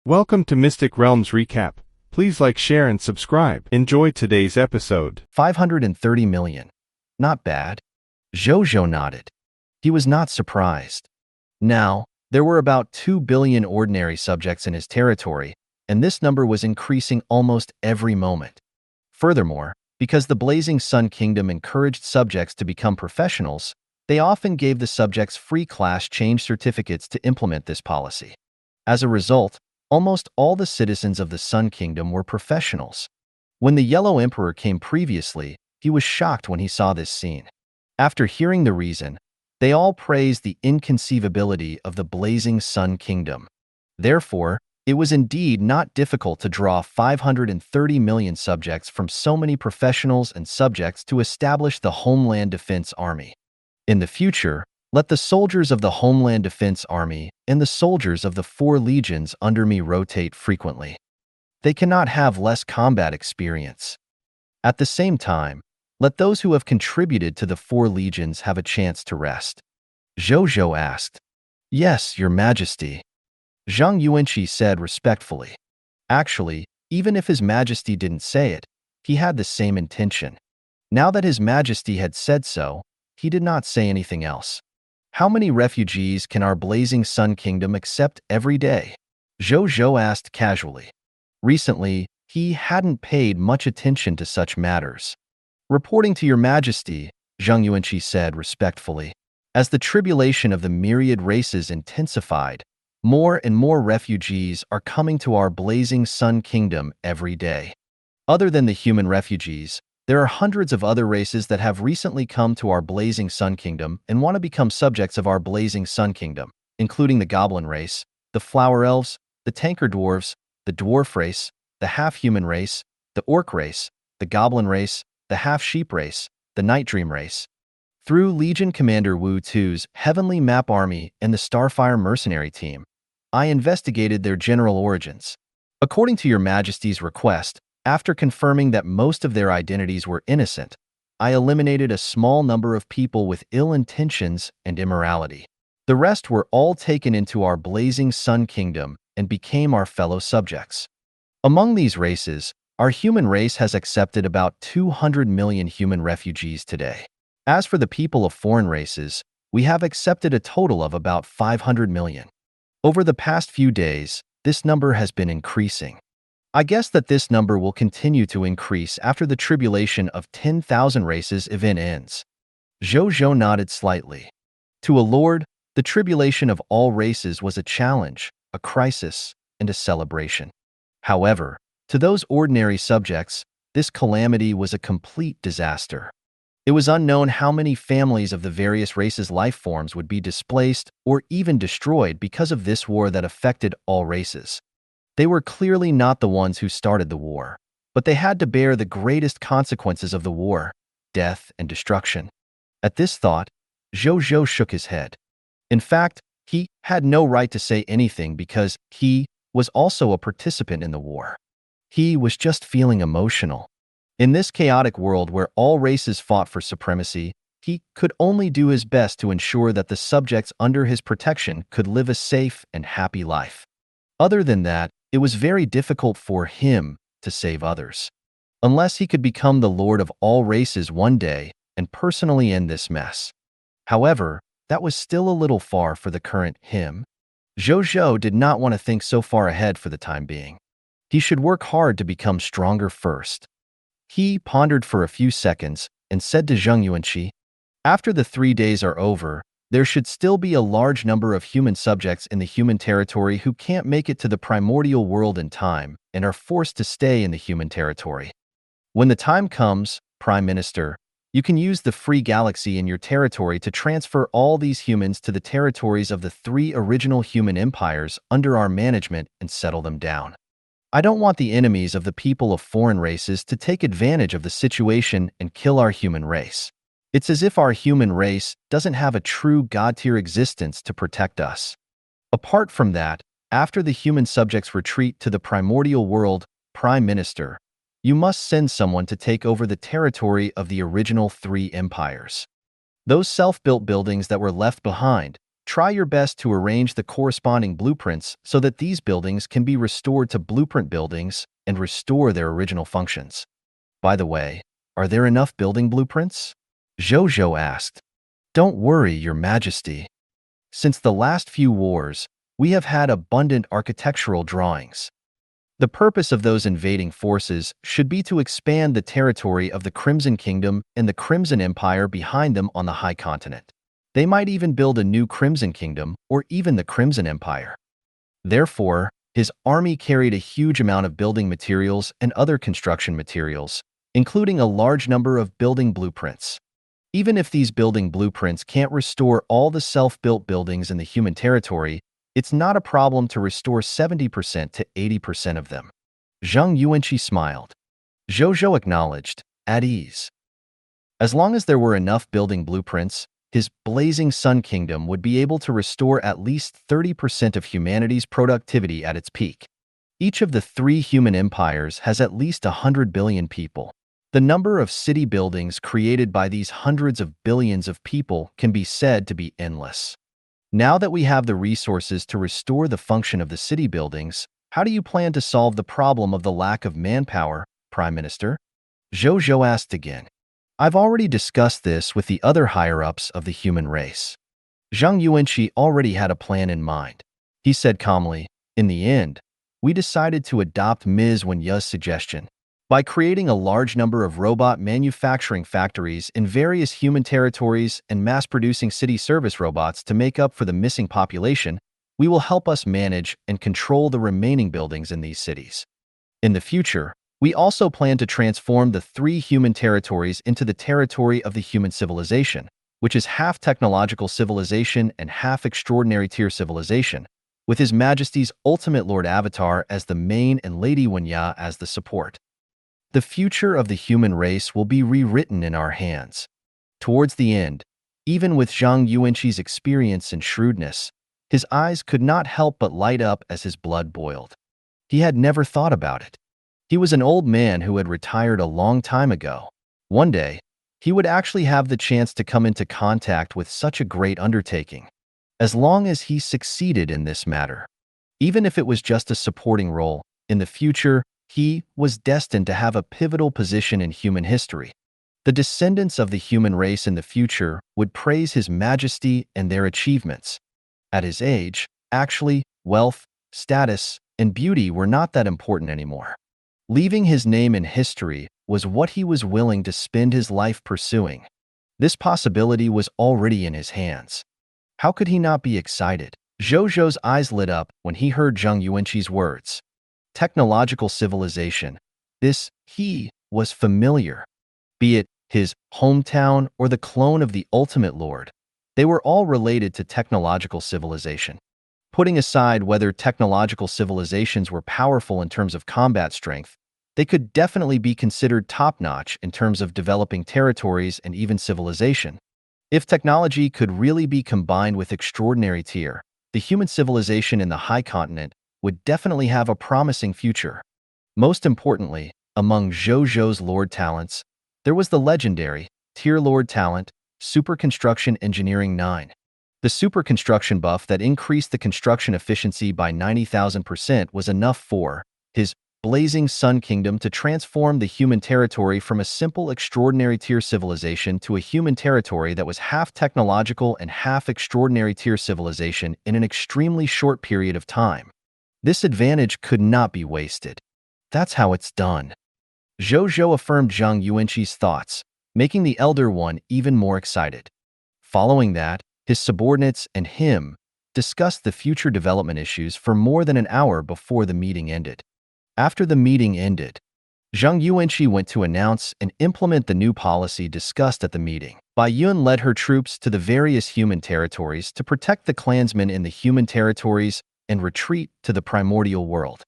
Welcome to Mystic Realms Recap. Please like, share, and subscribe. Enjoy today's episode. 530 million. Not bad. Zhou Zhou nodded. He was not surprised. Now, there were about 2 billion ordinary subjects in his territory, and this number was increasing almost every moment. Furthermore, because the Blazing Sun Kingdom encouraged subjects to become professionals, they often gave the subjects free class change certificates to implement this policy. As a result, almost all the citizens of the Sun Kingdom were professionals. When the Yellow Emperor came previously, he was shocked when he saw this scene. After hearing the reason, they all praised the inconceivability of the Blazing Sun Kingdom. Therefore, it was indeed not difficult to draw 530 million subjects from so many professionals and subjects to establish the Homeland Defense Army. In the future, let the soldiers of the Homeland Defense Army and the soldiers of the 4 legions under me rotate frequently. They cannot have less combat experience. At the same time, let those who have contributed to the 4 legions have a chance to rest. Zhou Zhou asked. Yes, Your Majesty. Zhang Yuanqi said respectfully. Actually, even if His Majesty didn't say it, he had the same intention. Now that His Majesty had said so, he did not say anything else. How many refugees can our Blazing Sun Kingdom accept every day? Zhou Zhou asked casually. Recently, he hadn't paid much attention to such matters. Reporting to Your Majesty, Zhang Yuanqi said respectfully. As the tribulation of the myriad races intensified, more and more refugees are coming to our Blazing Sun Kingdom every day. Other than the human refugees, there are hundreds of other races that have recently come to our Blazing Sun Kingdom and want to become subjects of our Blazing Sun Kingdom, including the Goblin race, the Flower Elves, the Tanker Dwarves, the Dwarf race, the Half-Human race, the Orc race, the Goblin race, the Half-Sheep race, the Night Dream race. Through Legion Commander Wu Tu's Heavenly Map Army and the Starfire Mercenary Team, I investigated their general origins. According to Your Majesty's request, after confirming that most of their identities were innocent, I eliminated a small number of people with ill intentions and immorality. The rest were all taken into our Blazing Sun Kingdom and became our fellow subjects. Among these races, our human race has accepted about 200 million human refugees today. As for the people of foreign races, we have accepted a total of about 500 million. Over the past few days, this number has been increasing. I guess that this number will continue to increase after the tribulation of 10,000 races event ends. Zhou Zhou nodded slightly. To a lord, the tribulation of all races was a challenge, a crisis, and a celebration. However, to those ordinary subjects, this calamity was a complete disaster. It was unknown how many families of the various races' life forms would be displaced or even destroyed because of this war that affected all races. They were clearly not the ones who started the war, but they had to bear the greatest consequences of the war, death and destruction. At this thought, Zhou Zhou shook his head. In fact, he had no right to say anything because he was also a participant in the war. He was just feeling emotional. In this chaotic world where all races fought for supremacy, he could only do his best to ensure that the subjects under his protection could live a safe and happy life. Other than that, it was very difficult for him to save others. Unless he could become the lord of all races one day and personally end this mess. However, that was still a little far for the current him. Zhou Zhou did not want to think so far ahead for the time being. He should work hard to become stronger first. He pondered for a few seconds and said to Zhang Yuanqi, after the 3 days are over, there should still be a large number of human subjects in the human territory who can't make it to the primordial world in time and are forced to stay in the human territory. When the time comes, Prime Minister, you can use the free galaxy in your territory to transfer all these humans to the territories of the 3 original human empires under our management and settle them down. I don't want the enemies of the people of foreign races to take advantage of the situation and kill our human race. It's as if our human race doesn't have a true God-tier existence to protect us. Apart from that, after the human subjects retreat to the primordial world, Prime Minister, you must send someone to take over the territory of the original 3 empires. Those self-built buildings that were left behind, try your best to arrange the corresponding blueprints so that these buildings can be restored to blueprint buildings and restore their original functions. By the way, are there enough building blueprints? Zhou Zhou asked. Don't worry, Your Majesty. Since the last few wars, we have had abundant architectural drawings. The purpose of those invading forces should be to expand the territory of the Crimson Kingdom and the Crimson Empire behind them on the High Continent. They might even build a new Crimson Kingdom or even the Crimson Empire. Therefore, his army carried a huge amount of building materials and other construction materials, including a large number of building blueprints. Even if these building blueprints can't restore all the self-built buildings in the human territory, it's not a problem to restore 70% to 80% of them. Zhang Yuanqi smiled. Zhou Zhou acknowledged, at ease. As long as there were enough building blueprints, his blazing Sun Kingdom would be able to restore at least 30% of humanity's productivity at its peak. Each of the 3 human empires has at least 100 billion people. The number of city buildings created by these hundreds of billions of people can be said to be endless. Now that we have the resources to restore the function of the city buildings, how do you plan to solve the problem of the lack of manpower, Prime Minister? Zhou Zhou asked again. I've already discussed this with the other higher-ups of the human race. Zhang Yuanqi already had a plan in mind. He said calmly, in the end, we decided to adopt Ms. Wenya's suggestion. By creating a large number of robot manufacturing factories in various human territories and mass-producing city service robots to make up for the missing population, we will help us manage and control the remaining buildings in these cities. In the future, we also plan to transform the 3 human territories into the territory of the human civilization, which is half technological civilization and half extraordinary tier civilization, with His Majesty's Ultimate Lord Avatar as the main and Lady Wenya as the support. The future of the human race will be rewritten in our hands. Towards the end, even with Zhang Yuanqi's experience and shrewdness, his eyes could not help but light up as his blood boiled. He had never thought about it. He was an old man who had retired a long time ago. One day, he would actually have the chance to come into contact with such a great undertaking. As long as he succeeded in this matter, even if it was just a supporting role, in the future, he was destined to have a pivotal position in human history. The descendants of the human race in the future would praise His Majesty and their achievements. At his age, actually, wealth, status, and beauty were not that important anymore. Leaving his name in history was what he was willing to spend his life pursuing. This possibility was already in his hands. How could he not be excited? Zhou Zhou's eyes lit up when he heard Zhang Yuanqi's words. Technological civilization. This, he, was familiar. Be it his hometown or the clone of the Ultimate Lord, they were all related to technological civilization. Putting aside whether technological civilizations were powerful in terms of combat strength, they could definitely be considered top-notch in terms of developing territories and even civilization. If technology could really be combined with extraordinary tier, the human civilization in the High Continent would definitely have a promising future. Most importantly, among Zhou Zhou's Lord talents, there was the legendary Tier Lord talent, Super Construction Engineering 9. The super construction buff that increased the construction efficiency by 90,000% was enough for his blazing Sun Kingdom to transform the human territory from a simple extraordinary tier civilization to a human territory that was half technological and half extraordinary tier civilization in an extremely short period of time. This advantage could not be wasted. That's how it's done. Zhou Zhou affirmed Zhang Yuanqi's thoughts, making the Elder One even more excited. Following that, his subordinates and him discussed the future development issues for more than an hour before the meeting ended. After the meeting ended, Zhang Yuanqi went to announce and implement the new policy discussed at the meeting. Bai Yun led her troops to the various human territories to protect the clansmen in the human territories and retreat to the primordial world.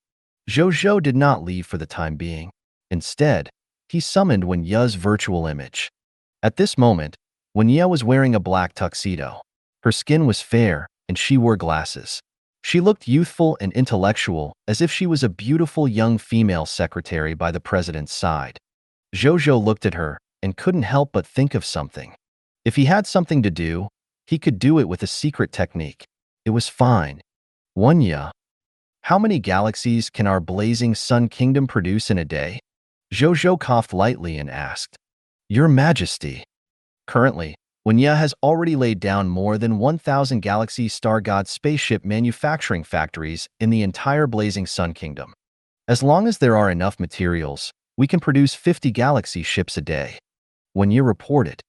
Zhou Zhou did not leave for the time being. Instead, he summoned Wenya's virtual image. At this moment, Wenya was wearing a black tuxedo. Her skin was fair, and she wore glasses. She looked youthful and intellectual, as if she was a beautiful young female secretary by the president's side. Zhou Zhou looked at her and couldn't help but think of something. If he had something to do, He could do it with a secret technique. It was fine. One ya. How many galaxies can our blazing sun kingdom produce in a day? Zhou Zhou coughed lightly and asked. Your Majesty. Currently, Wenya has already laid down more than 1,000 Galaxy Star God spaceship manufacturing factories in the entire blazing sun kingdom. As long as there are enough materials, we can produce 50 galaxy ships a day. Wenya reported.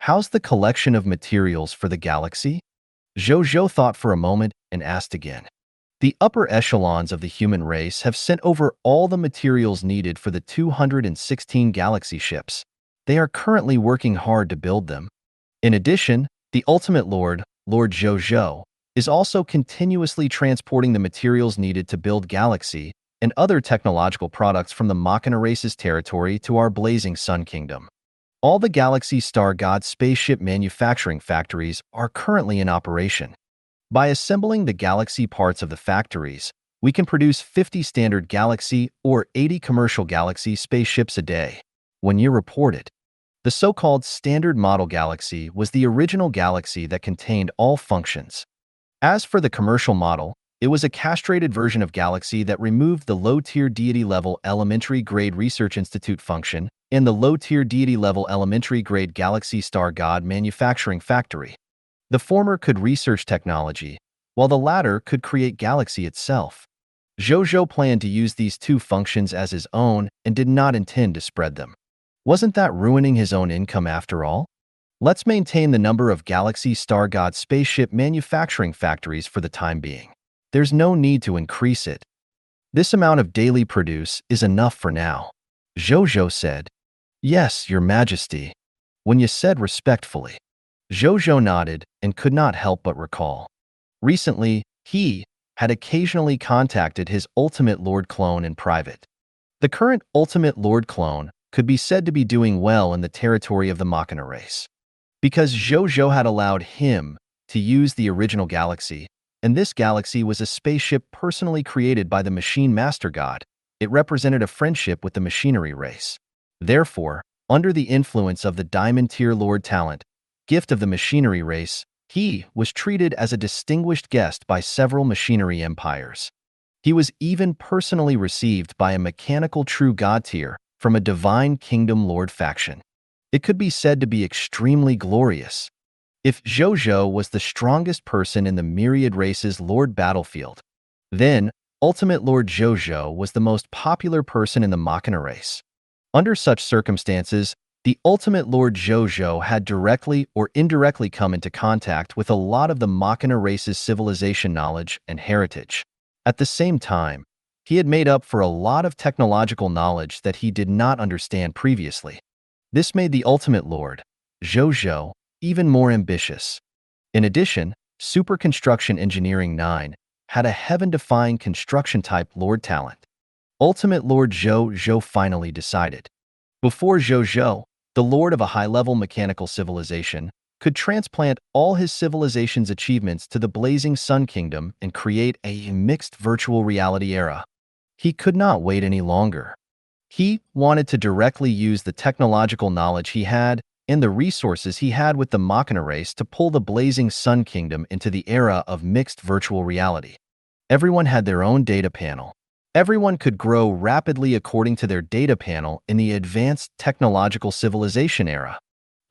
How's the collection of materials for the galaxy? Zhou Zhou thought for a moment and asked again. The upper echelons of the human race have sent over all the materials needed for the 216 galaxy ships. They are currently working hard to build them. In addition, the Ultimate Lord, Lord Zhou Zhou, is also continuously transporting the materials needed to build Galaxy and other technological products from the Machina race's territory to our blazing sun kingdom. All the Galaxy Star God spaceship manufacturing factories are currently in operation. By assembling the Galaxy parts of the factories, we can produce 50 standard Galaxy or 80 commercial Galaxy spaceships a day. Wenya reported. The so-called Standard Model Galaxy was the original Galaxy that contained all functions. As for the commercial model, it was a castrated version of Galaxy that removed the low-tier deity-level elementary-grade Research Institute function and the low-tier deity-level elementary-grade Galaxy Star God manufacturing factory. The former could research technology, while the latter could create Galaxy itself. Zhou Zhou planned to use these two functions as his own and did not intend to spread them. Wasn't that ruining his own income after all? Let's maintain the number of Galaxy Star God spaceship manufacturing factories for the time being. There's no need to increase it. This amount of daily produce is enough for now. Zhou Zhou said. Yes, Your Majesty. Wenya said respectfully. Zhou Zhou nodded and could not help but recall. Recently, he had occasionally contacted his Ultimate Lord clone in private. The current Ultimate Lord clone could be said to be doing well in the territory of the Machina race. Because Zhou Zhou had allowed him to use the original Galaxy, and this Galaxy was a spaceship personally created by the Machine Master God, it represented a friendship with the machinery race. Therefore, under the influence of the Diamond Tier Lord talent, gift of the machinery race, he was treated as a distinguished guest by several machinery empires. He was even personally received by a mechanical true god tier from a divine kingdom lord faction. It could be said to be extremely glorious. If Zhou Zhou was the strongest person in the myriad race's lord battlefield, then Ultimate Lord Zhou Zhou was the most popular person in the Machina race. Under such circumstances, the Ultimate Lord Zhou Zhou had directly or indirectly come into contact with a lot of the Machina race's civilization knowledge and heritage. At the same time, he had made up for a lot of technological knowledge that he did not understand previously. This made the Ultimate Lord, Zhou Zhou, even more ambitious. In addition, Super Construction Engineering 9 had a heaven-defying construction-type lord talent. Ultimate Lord Zhou Zhou finally decided. Before Zhou Zhou, the lord of a high-level mechanical civilization, could transplant all his civilization's achievements to the blazing sun kingdom and create a mixed virtual reality era. He could not wait any longer. He wanted to directly use the technological knowledge he had and the resources he had with the Machina race to pull the blazing sun kingdom into the era of mixed virtual reality. Everyone had their own data panel. Everyone could grow rapidly according to their data panel in the advanced technological civilization era.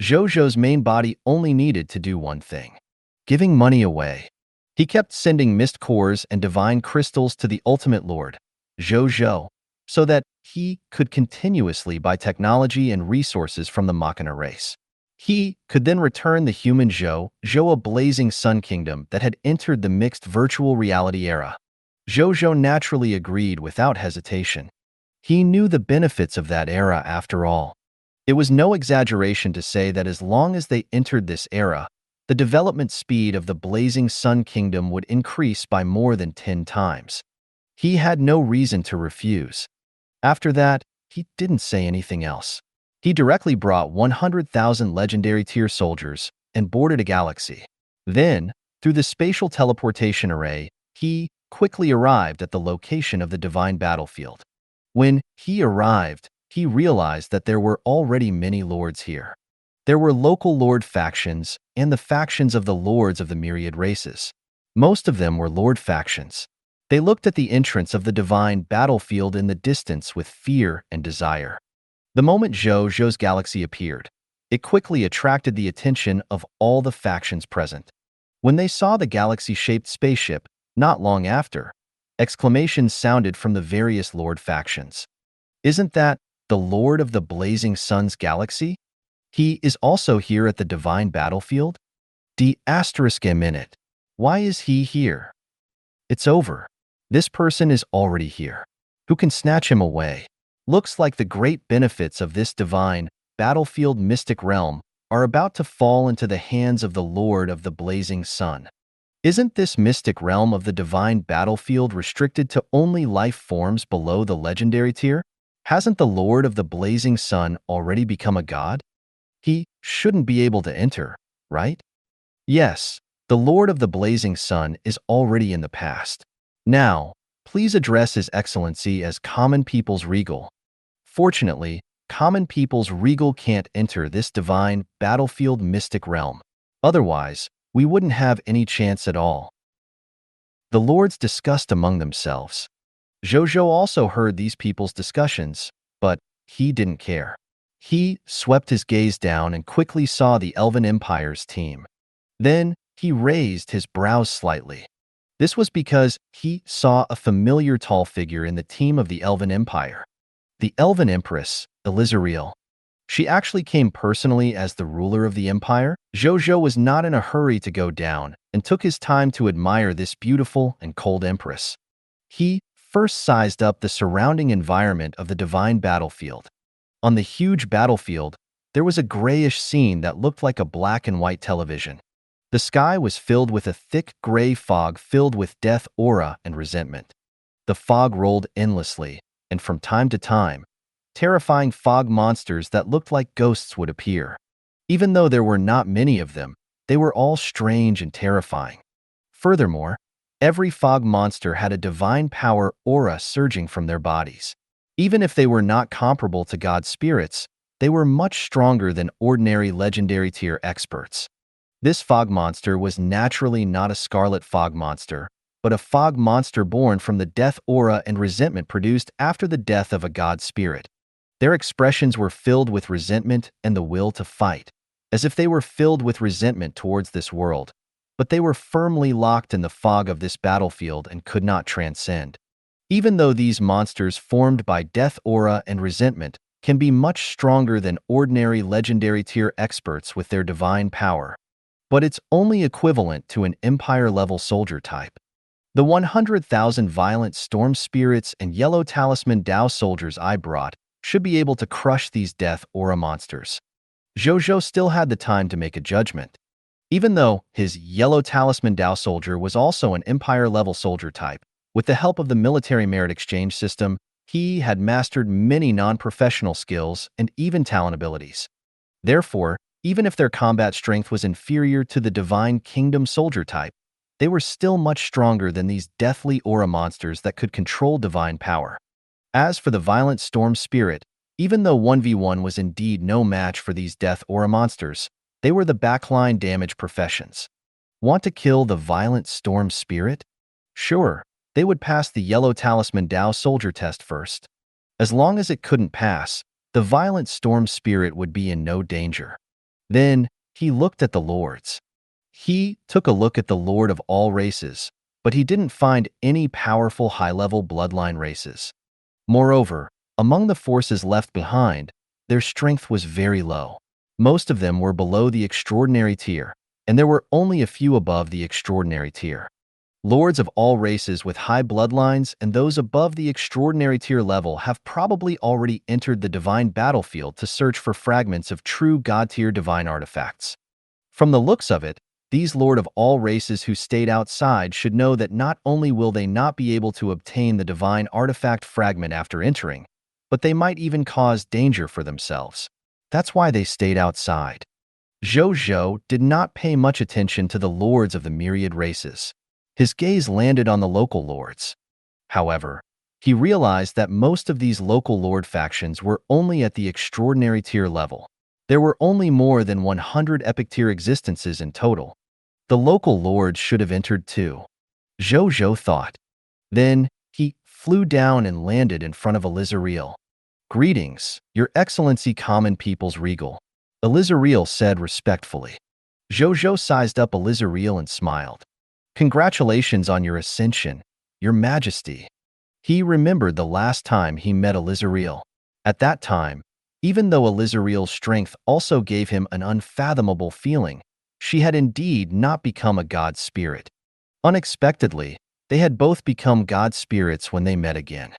Zhou Zhou's main body only needed to do one thing: giving money away. He kept sending mist cores and divine crystals to the Ultimate Lord, Zhou Zhou, so that he could continuously buy technology and resources from the Machina race. He could then return the human Zhou Zhou a blazing sun kingdom that had entered the mixed virtual reality era. Zhou Zhou naturally agreed without hesitation. He knew the benefits of that era after all. It was no exaggeration to say that as long as they entered this era, the development speed of the blazing sun kingdom would increase by more than 10 times. He had no reason to refuse. After that, he didn't say anything else. He directly brought 100,000 legendary tier soldiers and boarded a galaxy. Then, through the spatial teleportation array, he quickly arrived at the location of the divine battlefield. When he arrived, he realized that there were already many lords here. There were local lord factions and the factions of the lords of the myriad races. Most of them were lord factions. They looked at the entrance of the divine battlefield in the distance with fear and desire. The moment Zhou Zhou's galaxy appeared, it quickly attracted the attention of all the factions present. When they saw the galaxy-shaped spaceship, not long after, exclamations sounded from the various lord factions. Isn't that the Lord of the Blazing Sun's galaxy? He is also here at the divine battlefield? ***. Why is he here? It's over. This person is already here. Who can snatch him away? Looks like the great benefits of this divine, battlefield mystic realm are about to fall into the hands of the Lord of the Blazing Sun. Isn't this mystic realm of the divine battlefield restricted to only life forms below the legendary tier? Hasn't the Lord of the Blazing Sun already become a god? He shouldn't be able to enter, right? Yes, the Lord of the Blazing Sun is already in the past. Now, please address His Excellency as common people's regal. Fortunately, common people's regal can't enter this divine, battlefield mystic realm. Otherwise, we wouldn't have any chance at all. The lords discussed among themselves. Zhou Zhou also heard these people's discussions, but he didn't care. He swept his gaze down and quickly saw the Elven Empire's team. Then, he raised his brows slightly. This was because he saw a familiar tall figure in the team of the Elven Empire. The Elven Empress, Elizariel. She actually came personally as the ruler of the empire. Zhou Zhou was not in a hurry to go down and took his time to admire this beautiful and cold empress. He first sized up the surrounding environment of the divine battlefield. On the huge battlefield, there was a grayish scene that looked like a black and white television. The sky was filled with a thick gray fog filled with death, aura, and resentment. The fog rolled endlessly, and from time to time, terrifying fog monsters that looked like ghosts would appear. Even though there were not many of them, they were all strange and terrifying. Furthermore, every fog monster had a divine power aura surging from their bodies. Even if they were not comparable to god spirits, they were much stronger than ordinary legendary tier experts. This fog monster was naturally not a scarlet fog monster, but a fog monster born from the death aura and resentment produced after the death of a god spirit. Their expressions were filled with resentment and the will to fight, as if they were filled with resentment towards this world, but they were firmly locked in the fog of this battlefield and could not transcend. Even though these monsters formed by death aura and resentment can be much stronger than ordinary legendary tier experts with their divine power, but it's only equivalent to an empire-level soldier type. The 100,000 violent storm spirits and yellow talisman Dao soldiers I brought should be able to crush these death aura monsters. Zhou Zhou still had the time to make a judgment. Even though his yellow talisman Dao soldier was also an empire-level soldier type, with the help of the military merit exchange system, he had mastered many non-professional skills and even talent abilities. Therefore, even if their combat strength was inferior to the divine kingdom soldier type, they were still much stronger than these deathly aura monsters that could control divine power. As for the violent storm spirit, even though 1v1 was indeed no match for these death aura monsters, they were the backline damage professions. Want to kill the violent storm spirit? Sure, they would pass the yellow talisman Dao soldier test first. As long as it couldn't pass, the violent storm spirit would be in no danger. Then, he looked at the lords. He took a look at the Lord of all races, but he didn't find any powerful high-level bloodline races. Moreover, among the forces left behind, their strength was very low. Most of them were below the extraordinary tier, and there were only a few above the extraordinary tier. Lords of all races with high bloodlines and those above the extraordinary tier level have probably already entered the divine battlefield to search for fragments of true god-tier divine artifacts. From the looks of it, these lord of all races who stayed outside should know that not only will they not be able to obtain the divine artifact fragment after entering, but they might even cause danger for themselves. That's why they stayed outside. Zhou Zhou did not pay much attention to the lords of the myriad races. His gaze landed on the local lords. However, he realized that most of these local lord factions were only at the extraordinary tier level. There were only more than 100 epic tier existences in total. The local lords should have entered too, Zhou Zhou thought. Then, he flew down and landed in front of Elizariel. "Greetings, Your Excellency Common People's Regal," Elizariel said respectfully. Zhou Zhou sized up Elizariel and smiled. "Congratulations on your ascension, Your Majesty." He remembered the last time he met Elizariel. At that time, even though Elizariel's strength also gave him an unfathomable feeling, she had indeed not become a god spirit. Unexpectedly, they had both become god spirits when they met again.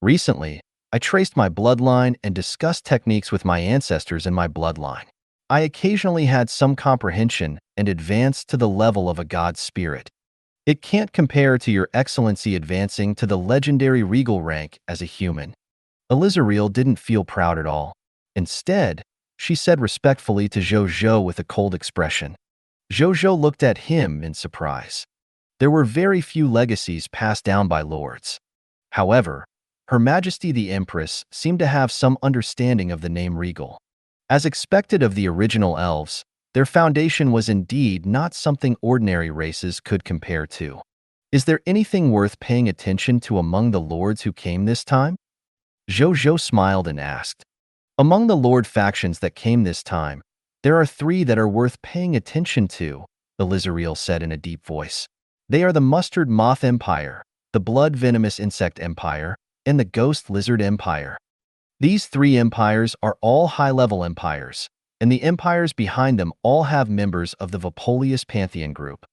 "Recently, I traced my bloodline and discussed techniques with my ancestors in my bloodline. I occasionally had some comprehension and advanced to the level of a god spirit. It can't compare to Your Excellency advancing to the legendary regal rank as a human." Elizariel didn't feel proud at all. Instead, she said respectfully to Zhou Zhou with a cold expression. Zhou Zhou looked at him in surprise. There were very few legacies passed down by lords. However, Her Majesty the Empress seemed to have some understanding of the name regal. As expected of the original elves, their foundation was indeed not something ordinary races could compare to. "Is there anything worth paying attention to among the lords who came this time?" Zhou Zhou smiled and asked. "Among the lord factions that came this time, there are 3 that are worth paying attention to," Elizariel said in a deep voice. "They are the Mustard Moth Empire, the Blood Venomous Insect Empire, and the Ghost Lizard Empire. These 3 empires are all high-level empires, and the empires behind them all have members of the Vapolius Pantheon group.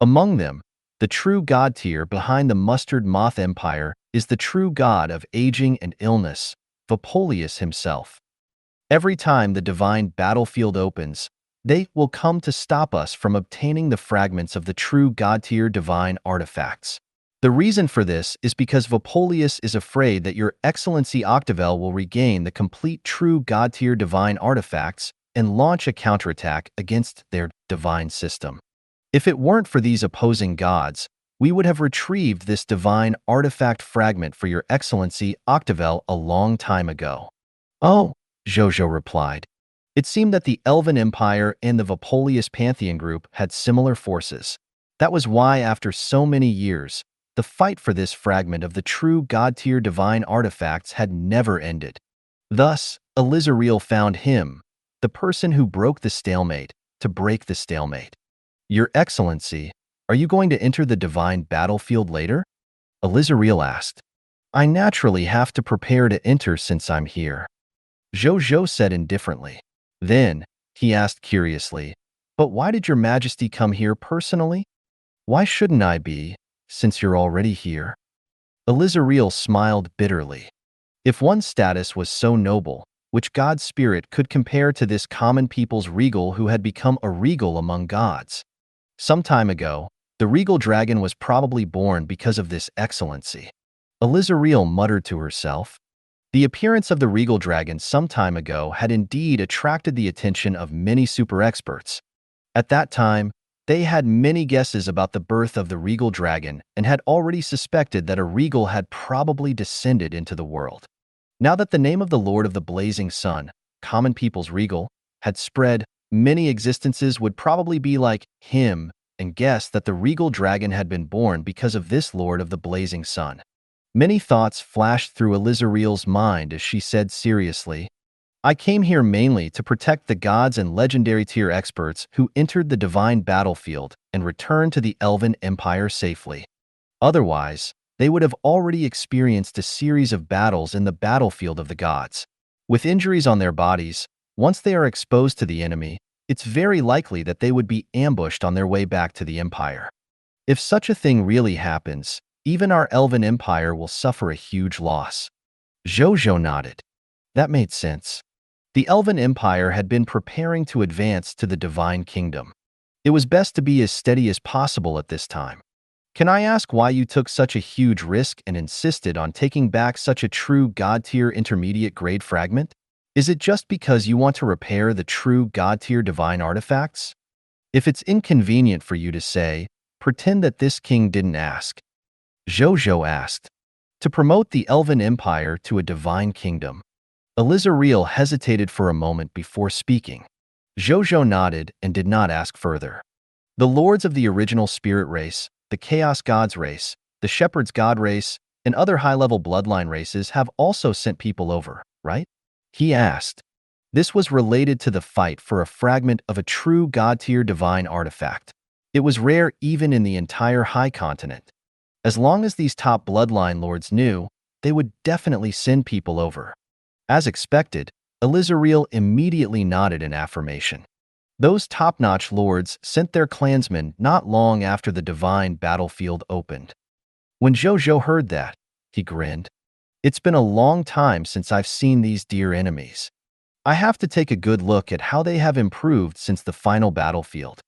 Among them, the true god tier behind the Mustard Moth Empire is the true god of aging and illness, Vapolius himself. Every time the divine battlefield opens, they will come to stop us from obtaining the fragments of the true god tier divine artifacts. The reason for this is because Vapolius is afraid that Your Excellency Octavel will regain the complete true god tier divine artifacts and launch a counterattack against their divine system. If it weren't for these opposing gods, we would have retrieved this divine artifact fragment for Your Excellency Octavel a long time ago." "Oh," Zhou Zhou replied. It seemed that the Elven Empire and the Vapolius Pantheon group had similar forces. That was why, after so many years, the fight for this fragment of the true god-tier divine artifacts had never ended. Thus, Elizariel found him, the person who broke the stalemate, to break the stalemate. "Your Excellency, are you going to enter the divine battlefield later?" Elizariel asked. "I naturally have to prepare to enter since I'm here," Zhou Zhou said indifferently. Then, he asked curiously, "But why did Your Majesty come here personally? Why shouldn't I be, since you're already here?" Elizariel smiled bitterly. If one's status was so noble, which god spirit could compare to this common people's regal who had become a regal among gods? Some time ago, the regal dragon was probably born because of this excellency. Elizariel muttered to herself. The appearance of the regal dragon some time ago had indeed attracted the attention of many super experts. At that time, they had many guesses about the birth of the regal dragon and had already suspected that a regal had probably descended into the world. Now that the name of the Lord of the Blazing Sun, common people's regal, had spread, many existences would probably be like him and guess that the regal dragon had been born because of this Lord of the Blazing Sun. Many thoughts flashed through Elizariel's mind as she said seriously, "I came here mainly to protect the gods and legendary tier experts who entered the divine battlefield and returned to the Elven Empire safely. Otherwise, they would have already experienced a series of battles in the battlefield of the gods. With injuries on their bodies, once they are exposed to the enemy, it's very likely that they would be ambushed on their way back to the Empire. If such a thing really happens, even our Elven Empire will suffer a huge loss." Zhou Zhou nodded. That made sense. The Elven Empire had been preparing to advance to the Divine Kingdom. It was best to be as steady as possible at this time. "Can I ask why you took such a huge risk and insisted on taking back such a true God-tier intermediate grade fragment? Is it just because you want to repair the true God-tier divine artifacts? If it's inconvenient for you to say, pretend that this king didn't ask." Zhou Zhou asked. "To promote the Elven Empire to a divine kingdom." Elizariel hesitated for a moment before speaking. Zhou Zhou nodded and did not ask further. The lords of the original spirit race, the chaos gods race, the shepherd's god race, and other high-level bloodline races have also sent people over, right? He asked. This was related to the fight for a fragment of a true god-tier divine artifact. It was rare even in the entire high continent. As long as these top bloodline lords knew, they would definitely send people over. As expected, Elizariel immediately nodded in affirmation. Those top-notch lords sent their clansmen not long after the divine battlefield opened. When Zhou Zhou heard that, he grinned. It's been a long time since I've seen these dear enemies. I have to take a good look at how they have improved since the final battlefield.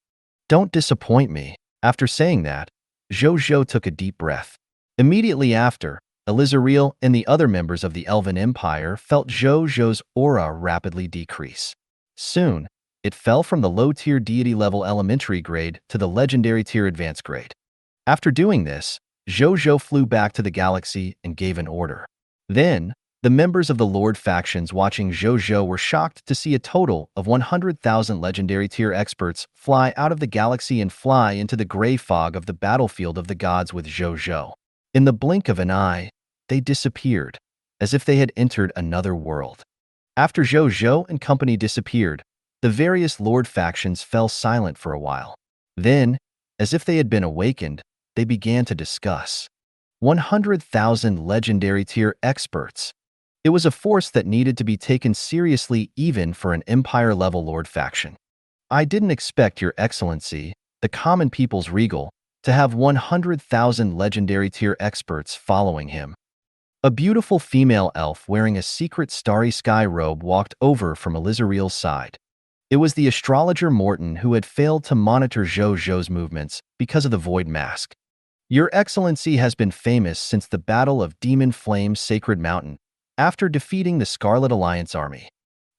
Don't disappoint me. After saying that, Zhou Zhou took a deep breath. Immediately after, Elizariel and the other members of the Elven Empire felt Zhou Zhou's aura rapidly decrease. Soon, it fell from the low-tier deity-level elementary grade to the legendary tier advanced grade. After doing this, Zhou Zhou flew back to the galaxy and gave an order. Then, the members of the Lord factions watching Zhou Zhou were shocked to see a total of 100,000 legendary tier experts fly out of the galaxy and fly into the gray fog of the battlefield of the gods with Zhou Zhou. In the blink of an eye, they disappeared, as if they had entered another world. After Zhou Zhou and company disappeared, the various Lord factions fell silent for a while. Then, as if they had been awakened, they began to discuss. 100,000 legendary tier experts. It was a force that needed to be taken seriously even for an Empire-level Lord faction. I didn't expect, Your Excellency, the common people's regal, to have 100,000 legendary tier experts following him. A beautiful female elf wearing a secret starry sky robe walked over from Elizariel's side. It was the astrologer Morton who had failed to monitor Zhou Zhou's movements because of the Void Mask. Your Excellency has been famous since the Battle of Demon Flame's Sacred Mountain, after defeating the Scarlet Alliance army.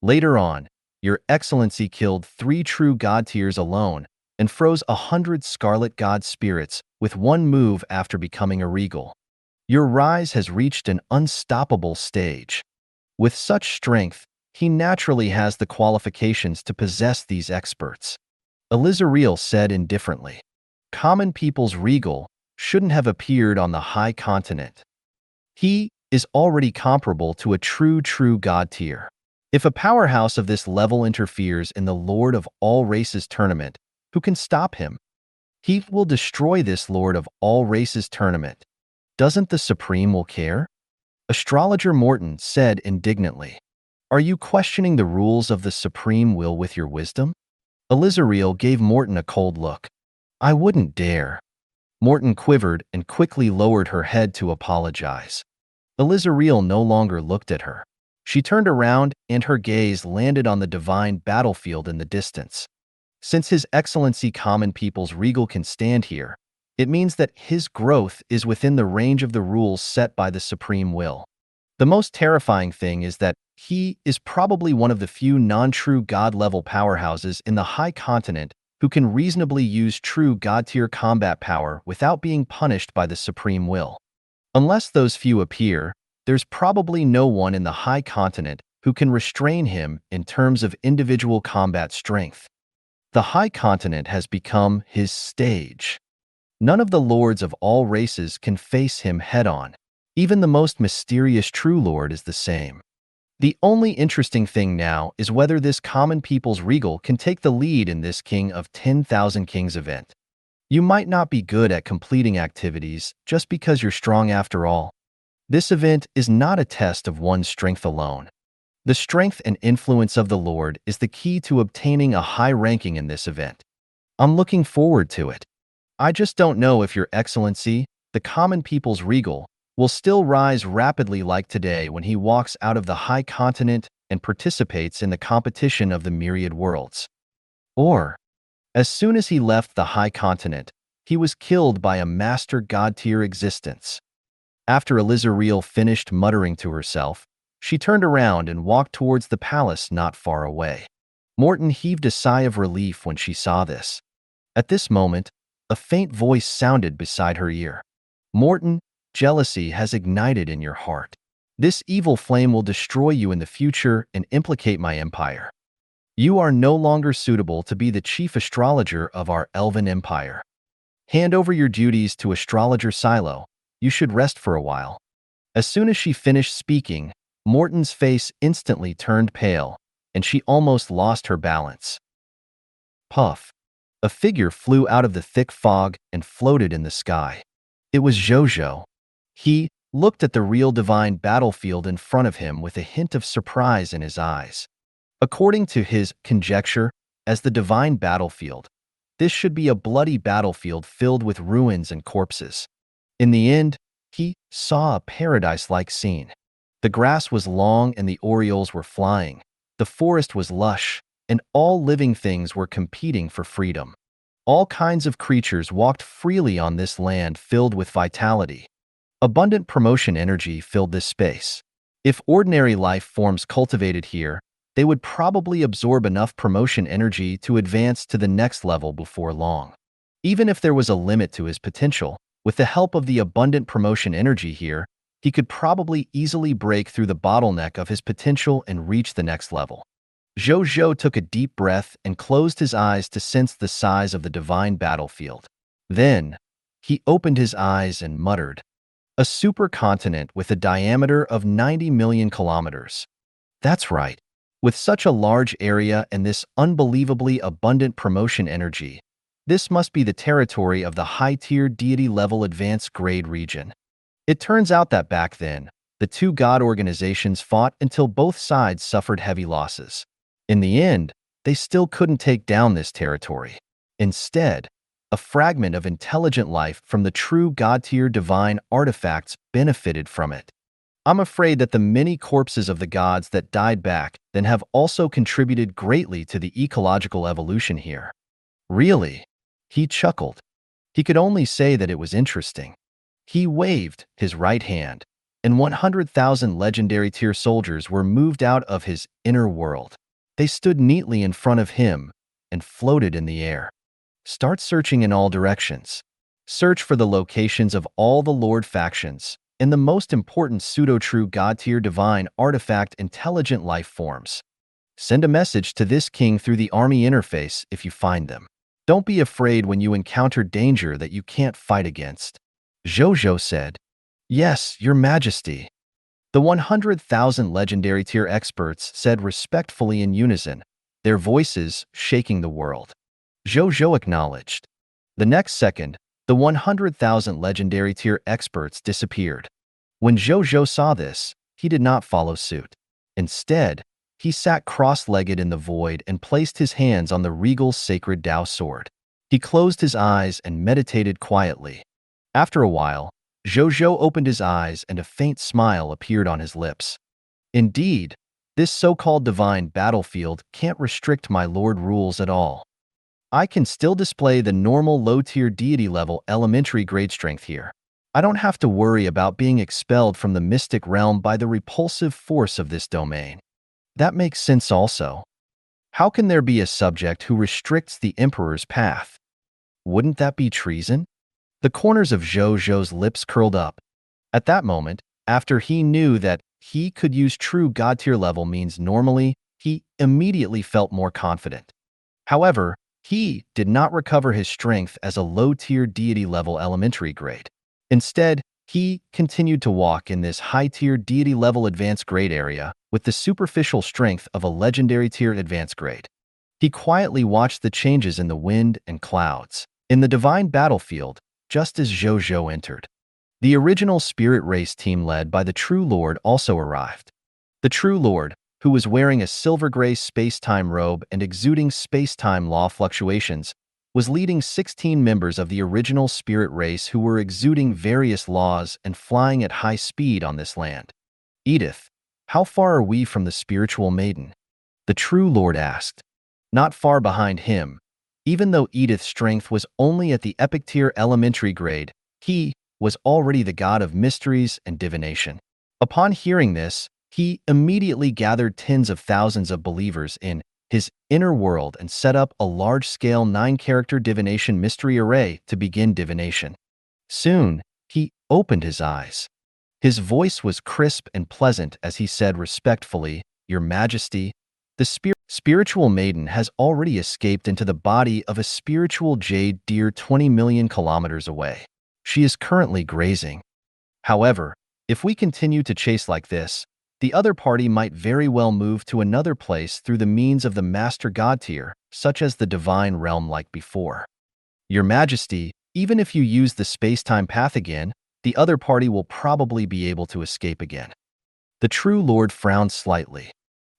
Later on, Your Excellency killed 3 true god tiers alone and froze 100 Scarlet God spirits with one move after becoming a regal. Your rise has reached an unstoppable stage. With such strength, he naturally has the qualifications to possess these experts. Elizariel said indifferently. Common people's regal shouldn't have appeared on the high continent. He is already comparable to a true god tier. If a powerhouse of this level interferes in the Lord of all Races tournament, who can stop him? He will destroy this Lord of all Races tournament. Doesn't the Supreme Will care? Astrologer Morton said indignantly. Are you questioning the rules of the Supreme Will with your wisdom? Elizariel gave Morton a cold look. I wouldn't dare. Morton quivered and quickly lowered her head to apologize. Elizariel no longer looked at her. She turned around and her gaze landed on the divine battlefield in the distance. Since His Excellency Common People's regal can stand here, it means that his growth is within the range of the rules set by the Supreme Will. The most terrifying thing is that he is probably one of the few non-true god-level powerhouses in the high continent who can reasonably use true god-tier combat power without being punished by the Supreme Will. Unless those few appear, there's probably no one in the high continent who can restrain him in terms of individual combat strength. The high continent has become his stage. None of the lords of all races can face him head-on. Even the most mysterious true lord is the same. The only interesting thing now is whether this common people's regal can take the lead in this King of 10,000 Kings event. You might not be good at completing activities just because you're strong after all. This event is not a test of one's strength alone. The strength and influence of the Lord is the key to obtaining a high ranking in this event. I'm looking forward to it. I just don't know if Your Excellency, the common people's regal, will still rise rapidly like today when he walks out of the high continent and participates in the competition of the myriad worlds. Or, as soon as he left the high continent, he was killed by a master god-tier existence. After Elizariel finished muttering to herself, she turned around and walked towards the palace not far away. Morton heaved a sigh of relief when she saw this. At this moment, a faint voice sounded beside her ear. Morton, jealousy has ignited in your heart. This evil flame will destroy you in the future and implicate my empire. You are no longer suitable to be the chief astrologer of our elven empire. Hand over your duties to astrologer Silo. You should rest for a while." As soon as she finished speaking, Morton's face instantly turned pale, and she almost lost her balance. Puff! A figure flew out of the thick fog and floated in the sky. It was Zhou Zhou. He looked at the real divine battlefield in front of him with a hint of surprise in his eyes. According to his conjecture, as the divine battlefield, this should be a bloody battlefield filled with ruins and corpses. In the end, he saw a paradise-like scene. The grass was long and the orioles were flying. The forest was lush, and all living things were competing for freedom. All kinds of creatures walked freely on this land filled with vitality. Abundant promotion energy filled this space. If ordinary life forms cultivated here, they would probably absorb enough promotion energy to advance to the next level before long. Even if there was a limit to his potential, with the help of the abundant promotion energy here, he could probably easily break through the bottleneck of his potential and reach the next level. Zhou Zhou took a deep breath and closed his eyes to sense the size of the divine battlefield. Then, he opened his eyes and muttered, "A supercontinent with a diameter of 90 million kilometers. That's right. With such a large area and this unbelievably abundant promotion energy, this must be the territory of the high-tier deity-level advanced grade region." It turns out that back then, the two god organizations fought until both sides suffered heavy losses. In the end, they still couldn't take down this territory. Instead, a fragment of intelligent life from the true god-tier divine artifacts benefited from it. I'm afraid that the many corpses of the gods that died back then have also contributed greatly to the ecological evolution here. Really? He chuckled. He could only say that it was interesting. He waved his right hand, and 100,000 legendary tier soldiers were moved out of his inner world. They stood neatly in front of him and floated in the air. Start searching in all directions. Search for the locations of all the Lord factions and the most important pseudo-true god-tier divine artifact intelligent life forms. Send a message to this king through the army interface if you find them. Don't be afraid when you encounter danger that you can't fight against." Zhou Zhou said, "Yes, Your Majesty." The 100,000 legendary tier experts said respectfully in unison, their voices shaking the world. Zhou Zhou acknowledged. The next second, the 100,000 legendary tier experts disappeared. When Zhou Zhou saw this, he did not follow suit. Instead, he sat cross-legged in the void and placed his hands on the regal sacred Dao sword. He closed his eyes and meditated quietly. After a while, Zhou Zhou opened his eyes and a faint smile appeared on his lips. Indeed, this so-called divine battlefield can't restrict my lord rules at all. I can still display the normal low-tier deity-level elementary grade strength here. I don't have to worry about being expelled from the mystic realm by the repulsive force of this domain. That makes sense also. How can there be a subject who restricts the emperor's path? Wouldn't that be treason? The corners of Zhou Zhou's lips curled up. At that moment, after he knew that he could use true god-tier level means normally, he immediately felt more confident. However, he did not recover his strength as a low-tier deity-level elementary grade. Instead, he continued to walk in this high-tier deity-level advanced grade area with the superficial strength of a legendary tier advanced grade. He quietly watched the changes in the wind and clouds. In the divine battlefield, just as Zhou Zhou entered, the original spirit race team led by the True Lord also arrived. The True Lord, who was wearing a silver-gray space-time robe and exuding space-time law fluctuations, was leading 16 members of the original spirit race who were exuding various laws and flying at high speed on this land. "Edith, how far are we from the spiritual maiden?" the True Lord asked. Not far behind him. Even though Edith's strength was only at the epic tier elementary grade, he was already the god of mysteries and divination. Upon hearing this, he immediately gathered tens of thousands of believers in his inner world and set up a large-scale 9-character divination mystery array to begin divination. Soon, he opened his eyes. His voice was crisp and pleasant as he said respectfully, "Your Majesty, the spiritual maiden has already escaped into the body of a spiritual jade deer 20 million kilometers away. She is currently grazing. However, if we continue to chase like this, the other party might very well move to another place through the means of the Master God tier, such as the Divine Realm like before. Your Majesty, even if you use the space-time path again, the other party will probably be able to escape again." The true Lord frowned slightly.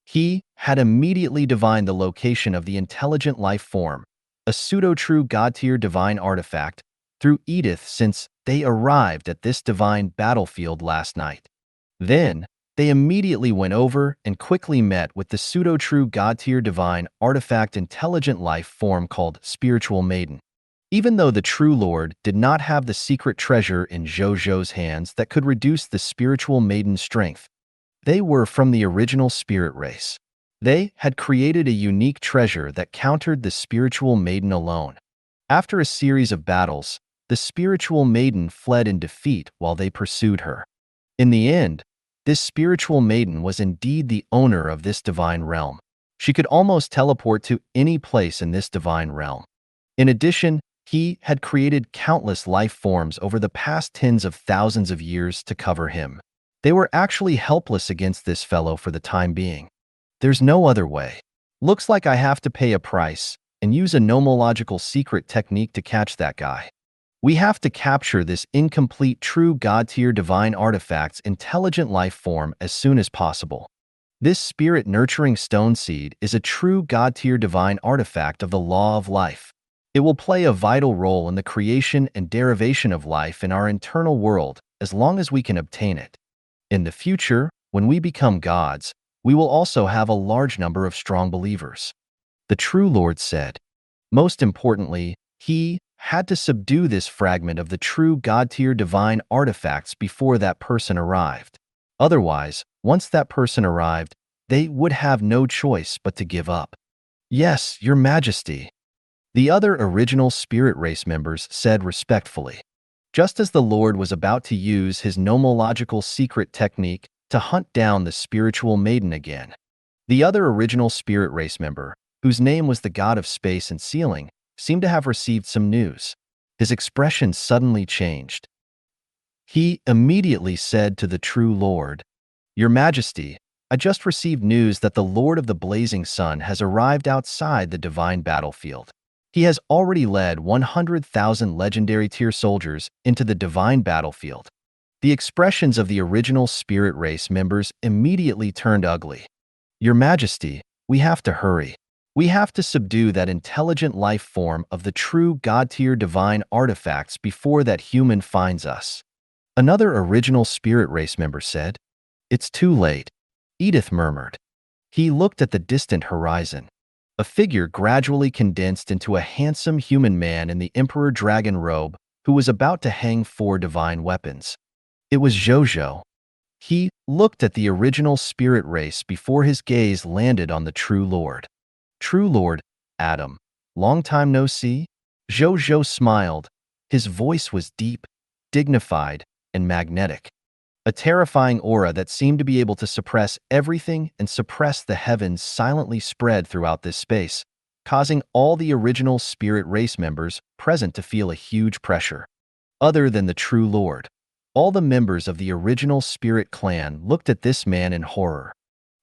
He had immediately divined the location of the intelligent life form, a pseudo-true God-tier divine artifact, through Edith since they arrived at this divine battlefield last night. Then, they immediately went over and quickly met with the pseudo-true God-tier divine artifact intelligent life form called Spiritual Maiden. Even though the true Lord did not have the secret treasure in Zhou Zhou's hands that could reduce the Spiritual Maiden's strength, they were from the original spirit race. They had created a unique treasure that countered the Spiritual Maiden alone. After a series of battles, the Spiritual Maiden fled in defeat while they pursued her. In the end, this Spiritual Maiden was indeed the owner of this divine realm. She could almost teleport to any place in this divine realm. In addition, he had created countless life forms over the past tens of thousands of years to cover him. They were actually helpless against this fellow for the time being. There's no other way. Looks like I have to pay a price and use a nomological secret technique to catch that guy. We have to capture this incomplete true God-tier divine artifact's intelligent life form as soon as possible. This spirit-nurturing stone seed is a true God-tier divine artifact of the law of life. It will play a vital role in the creation and derivation of life in our internal world as long as we can obtain it. In the future, when we become gods, we will also have a large number of strong believers. The true Lord said. Most importantly, he had to subdue this fragment of the true God-tier divine artifacts before that person arrived. Otherwise, once that person arrived, they would have no choice but to give up. "Yes, Your Majesty," the other original spirit race members said respectfully. Just as the Lord was about to use his nomological secret technique to hunt down the Spiritual Maiden again, the other original spirit race member, whose name was the God of Space and Sealing, seemed to have received some news. His expression suddenly changed. He immediately said to the true Lord, "Your Majesty, I just received news that the Lord of the Blazing Sun has arrived outside the divine battlefield. He has already led 100,000 legendary tier soldiers into the divine battlefield." The expressions of the original spirit race members immediately turned ugly. "Your Majesty, we have to hurry. We have to subdue that intelligent life form of the true God-tier divine artifacts before that human finds us." Another original spirit race member said. "It's too late," Edith murmured. He looked at the distant horizon. A figure gradually condensed into a handsome human man in the Emperor Dragon robe who was about to hang 4 divine weapons. It was Zhou Zhou. He looked at the original spirit race before his gaze landed on the true Lord. "True Lord, Adam, long time no see?" Zhou Zhou smiled. His voice was deep, dignified, and magnetic. A terrifying aura that seemed to be able to suppress everything and suppress the heavens silently spread throughout this space, causing all the original spirit race members present to feel a huge pressure. Other than the true Lord, all the members of the original spirit clan looked at this man in horror.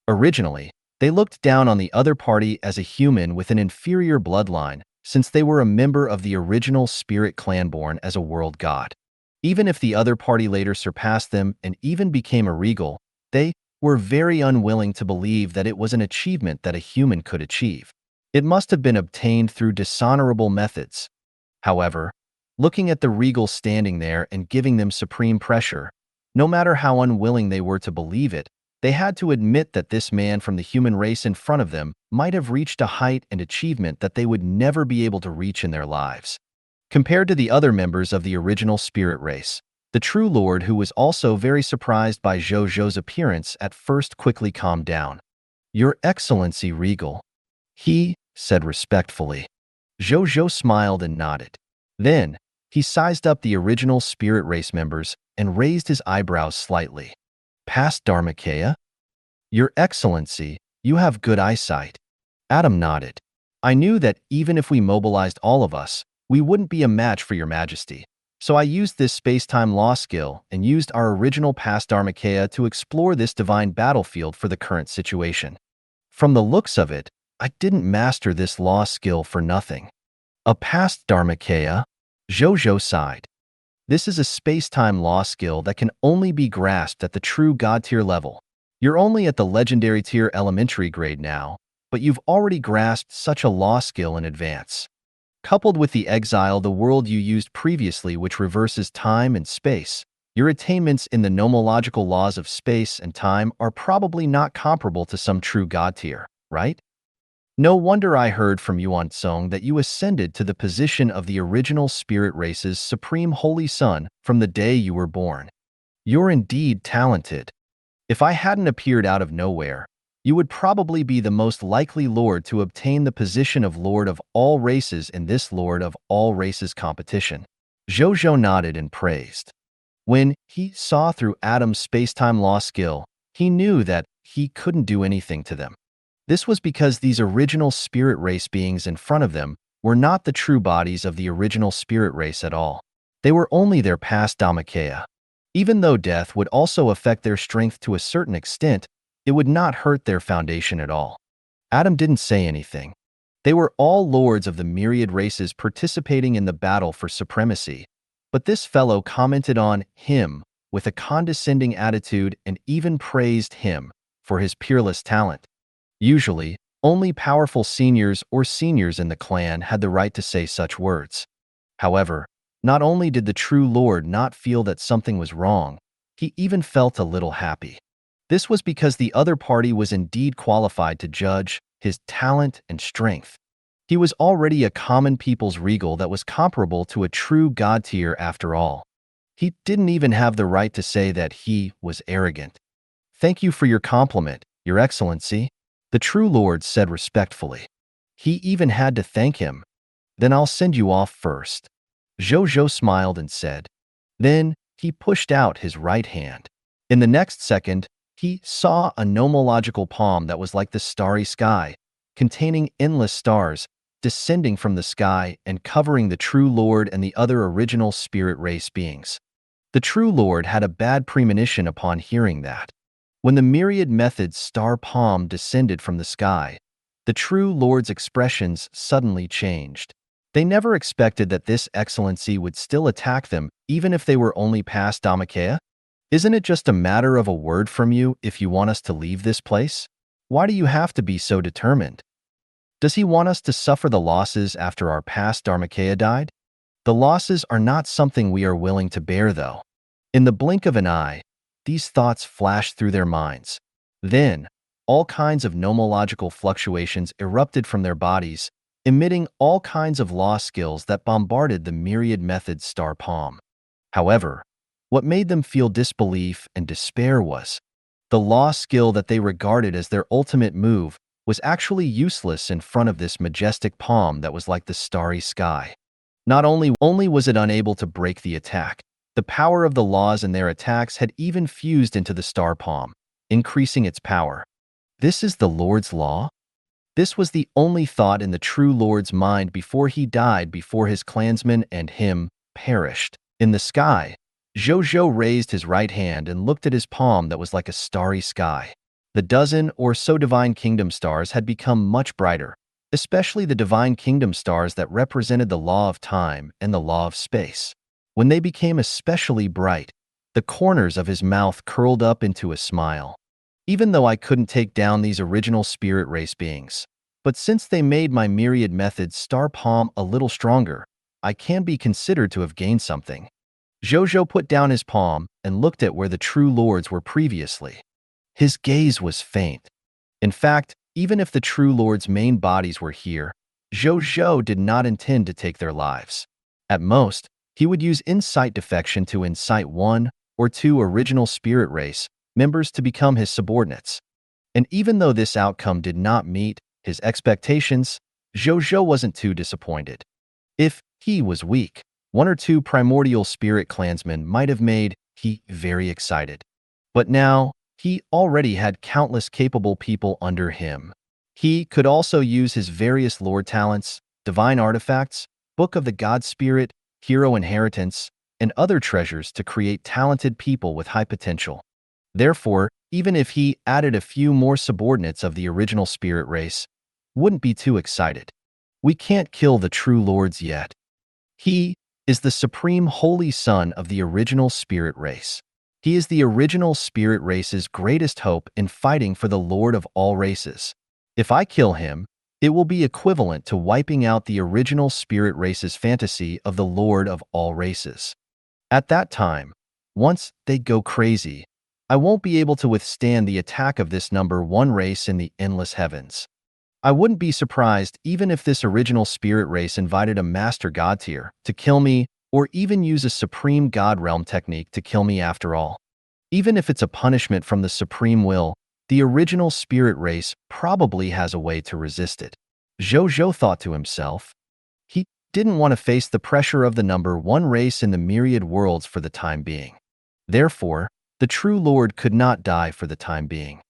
Originally, they looked down on the other party as a human with an inferior bloodline, since they were a member of the original spirit clan born as a world god. Even if the other party later surpassed them and even became a regal, they were very unwilling to believe that it was an achievement that a human could achieve. It must have been obtained through dishonorable methods. However, looking at the regal standing there and giving them supreme pressure, no matter how unwilling they were to believe it, they had to admit that this man from the human race in front of them might have reached a height and achievement that they would never be able to reach in their lives. Compared to the other members of the original spirit race, the true Lord, who was also very surprised by Zhou Zhou's appearance, at first quickly calmed down. "Your Excellency Regal," he said respectfully. Zhou Zhou smiled and nodded. Then, he sized up the original spirit race members and raised his eyebrows slightly. Past Dharmakaya? Your Excellency, you have good eyesight. Adam nodded. I knew that even if we mobilized all of us, we wouldn't be a match for your majesty. So I used this space-time law skill and used our original past Dharmakaya to explore this divine battlefield for the current situation. From the looks of it, I didn't master this law skill for nothing. A past Dharmakaya? Zhou Zhou sighed. This is a space-time law skill that can only be grasped at the true God tier level. You're only at the legendary tier elementary grade now, but you've already grasped such a law skill in advance. Coupled with the exile the world you used previously which reverses time and space, your attainments in the nomological laws of space and time are probably not comparable to some true God tier, right? No wonder I heard from Yuan Song that you ascended to the position of the original spirit race's supreme holy son from the day you were born. You're indeed talented. If I hadn't appeared out of nowhere, you would probably be the most likely lord to obtain the position of Lord of all races in this Lord of all races competition. Zhou Zhou nodded and praised. When he saw through Adam's space-time law skill, he knew that he couldn't do anything to them. This was because these original spirit race beings in front of them were not the true bodies of the original spirit race at all. They were only their past Dhammakaya. Even though death would also affect their strength to a certain extent, it would not hurt their foundation at all. Adam didn't say anything. They were all lords of the myriad races participating in the battle for supremacy, but this fellow commented on him with a condescending attitude and even praised him for his peerless talent. Usually, only powerful seniors or seniors in the clan had the right to say such words. However, not only did the true lord not feel that something was wrong, he even felt a little happy. This was because the other party was indeed qualified to judge his talent and strength. He was already a common people's regal that was comparable to a true god tier after all. He didn't even have the right to say that he was arrogant. Thank you for your compliment, Your Excellency, the true lord said respectfully. He even had to thank him. Then I'll send you off first. Zhou Zhou smiled and said. Then he pushed out his right hand. In the next second, he saw a nomological palm that was like the starry sky, containing endless stars, descending from the sky and covering the true lord and the other original spirit race beings. The true lord had a bad premonition upon hearing that. When the myriad method's star palm descended from the sky, the true lord's expressions suddenly changed. They never expected that this excellency would still attack them even if they were only past Dhammakaya. Isn't it just a matter of a word from you if you want us to leave this place? Why do you have to be so determined? Does he want us to suffer the losses after our past Dharmakaya died? The losses are not something we are willing to bear, though. In the blink of an eye, these thoughts flashed through their minds. Then, all kinds of nomological fluctuations erupted from their bodies, emitting all kinds of law skills that bombarded the myriad method's star palm. However, what made them feel disbelief and despair was the law skill that they regarded as their ultimate move was actually useless in front of this majestic palm that was like the starry sky. Not only was it unable to break the attack, the power of the laws in their attacks had even fused into the star palm, increasing its power. This is the Lord's law? This was the only thought in the true Lord's mind before he died, before his clansmen and him perished. In the sky, Zhou Zhou raised his right hand and looked at his palm that was like a starry sky. The dozen or so divine kingdom stars had become much brighter, especially the divine kingdom stars that represented the law of time and the law of space. When they became especially bright, the corners of his mouth curled up into a smile. Even though I couldn't take down these original spirit race beings, but since they made my myriad method's star palm a little stronger, I can be considered to have gained something. Zhou Zhou put down his palm and looked at where the true lords were previously. His gaze was faint. In fact, even if the true lords' main bodies were here, Zhou Zhou did not intend to take their lives. At most, he would use insight defection to incite one or two original spirit race members to become his subordinates. And even though this outcome did not meet his expectations, Zhou Zhou wasn't too disappointed. If he was weak, one or two primordial spirit clansmen might have made he very excited. But now, he already had countless capable people under him. He could also use his various lord talents, divine artifacts, Book of the God Spirit, hero inheritance, and other treasures to create talented people with high potential. Therefore, even if he added a few more subordinates of the original spirit race, wouldn't be too excited. We can't kill the true lords yet. He is the supreme holy son of the original spirit race. He is the original spirit race's greatest hope in fighting for the Lord of all races. If I kill him, it will be equivalent to wiping out the original spirit race's fantasy of the Lord of all races. At that time, once they go crazy, I won't be able to withstand the attack of this number one race in the endless heavens. I wouldn't be surprised even if this original spirit race invited a master god tier to kill me, or even use a supreme god realm technique to kill me after all. Even if it's a punishment from the supreme will, the original spirit race probably has a way to resist it. Zhou Zhou thought to himself. He didn't want to face the pressure of the number one race in the myriad worlds for the time being. Therefore, the true lord could not die for the time being.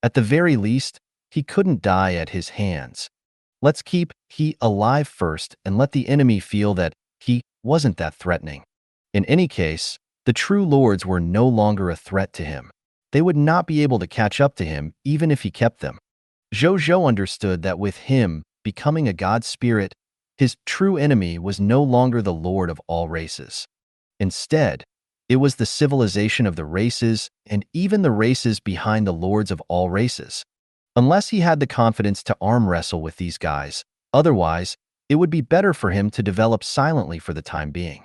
At the very least, he couldn't die at his hands. Let's keep he alive first and let the enemy feel that he wasn't that threatening. In any case, the true lords were no longer a threat to him. They would not be able to catch up to him even if he kept them. Zhou Zhou understood that with him becoming a god spirit, his true enemy was no longer the lord of all races. Instead, it was the civilization of the races and even the races behind the lords of all races. Unless he had the confidence to arm wrestle with these guys, otherwise, it would be better for him to develop silently for the time being.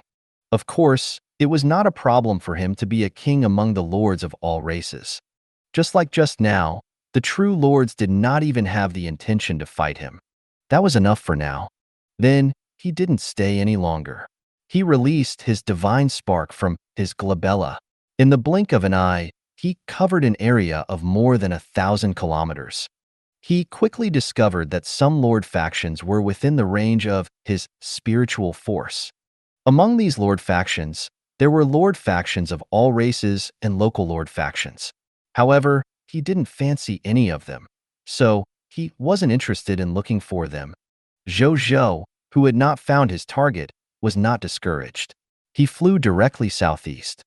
Of course, it was not a problem for him to be a king among the lords of all races. Just like just now, the true lords did not even have the intention to fight him. That was enough for now. Then, he didn't stay any longer. He released his divine spark from his glabella. In the blink of an eye, he covered an area of more than 1,000 kilometers. He quickly discovered that some lord factions were within the range of his spiritual force. Among these lord factions, there were lord factions of all races and local lord factions. However, he didn't fancy any of them, so he wasn't interested in looking for them. Zhou Zhou, who had not found his target, was not discouraged. He flew directly southeast.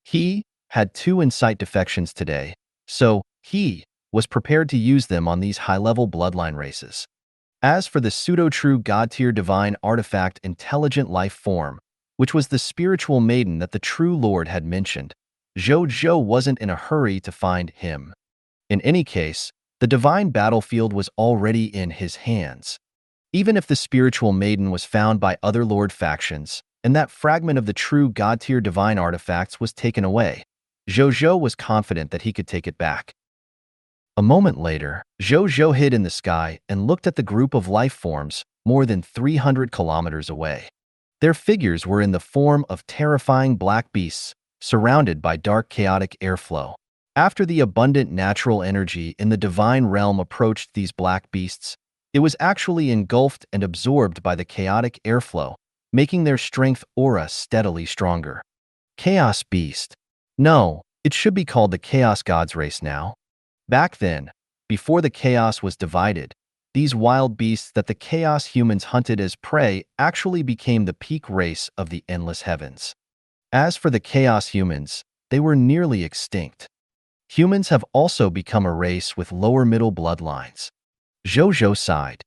He had 2 insight defections today, so he was prepared to use them on these high-level bloodline races. As for the pseudo-true god-tier divine artifact intelligent life form, which was the spiritual maiden that the true lord had mentioned, Zhou Zhou wasn't in a hurry to find him. In any case, the divine battlefield was already in his hands. Even if the spiritual maiden was found by other lord factions, and that fragment of the true god-tier divine artifacts was taken away, Zhou Zhou was confident that he could take it back. A moment later, Zhou Zhou hid in the sky and looked at the group of life forms more than 300 kilometers away. Their figures were in the form of terrifying black beasts, surrounded by dark chaotic airflow. After the abundant natural energy in the divine realm approached these black beasts, it was actually engulfed and absorbed by the chaotic airflow, making their strength aura steadily stronger. Chaos Beast. No, it should be called the Chaos Gods race now. Back then, before the chaos was divided, these wild beasts that the chaos humans hunted as prey actually became the peak race of the endless heavens. As for the chaos humans, they were nearly extinct. Humans have also become a race with lower middle bloodlines. Zhou Zhou sighed.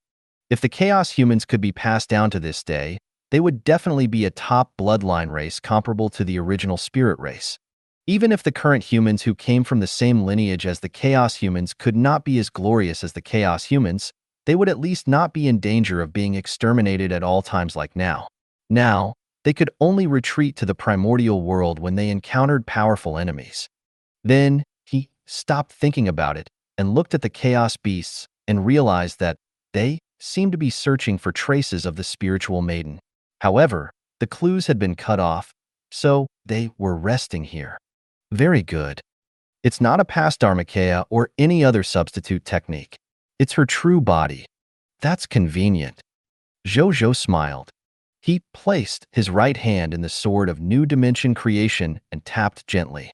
If the chaos humans could be passed down to this day, they would definitely be a top bloodline race comparable to the original spirit race. Even if the current humans who came from the same lineage as the chaos humans could not be as glorious as the chaos humans, they would at least not be in danger of being exterminated at all times like now. Now, they could only retreat to the primordial world when they encountered powerful enemies. Then, he stopped thinking about it and looked at the chaos beasts and realized that they seemed to be searching for traces of the spiritual maiden. However, the clues had been cut off, so they were resting here. Very good. It's not a past Dharmakaya or any other substitute technique. It's her true body. That's convenient. Zhou Zhou smiled. He placed his right hand in the sword of new dimension creation and tapped gently.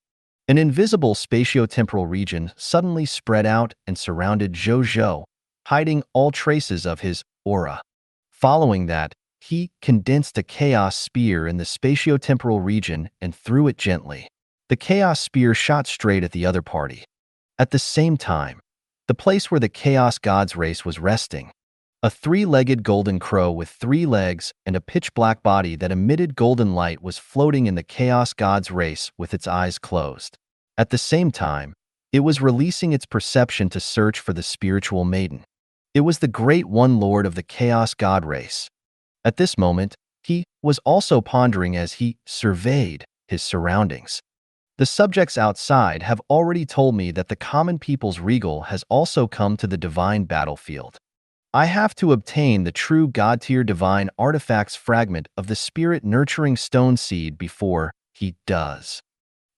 An invisible spatio-temporal region suddenly spread out and surrounded Zhou Zhou, hiding all traces of his aura. Following that, he condensed a chaos spear in the spatio-temporal region and threw it gently. The chaos spear shot straight at the other party. At the same time, the place where the chaos god's race was resting, a three-legged golden crow with 3 legs and a pitch-black body that emitted golden light was floating in the chaos god's race with its eyes closed. At the same time, it was releasing its perception to search for the spiritual maiden. It was the great one lord of the chaos god race. At this moment, he was also pondering as he surveyed his surroundings. The subjects outside have already told me that the common people's regal has also come to the divine battlefield. I have to obtain the true god-tier divine artifacts fragment of the spirit-nurturing stone seed before he does.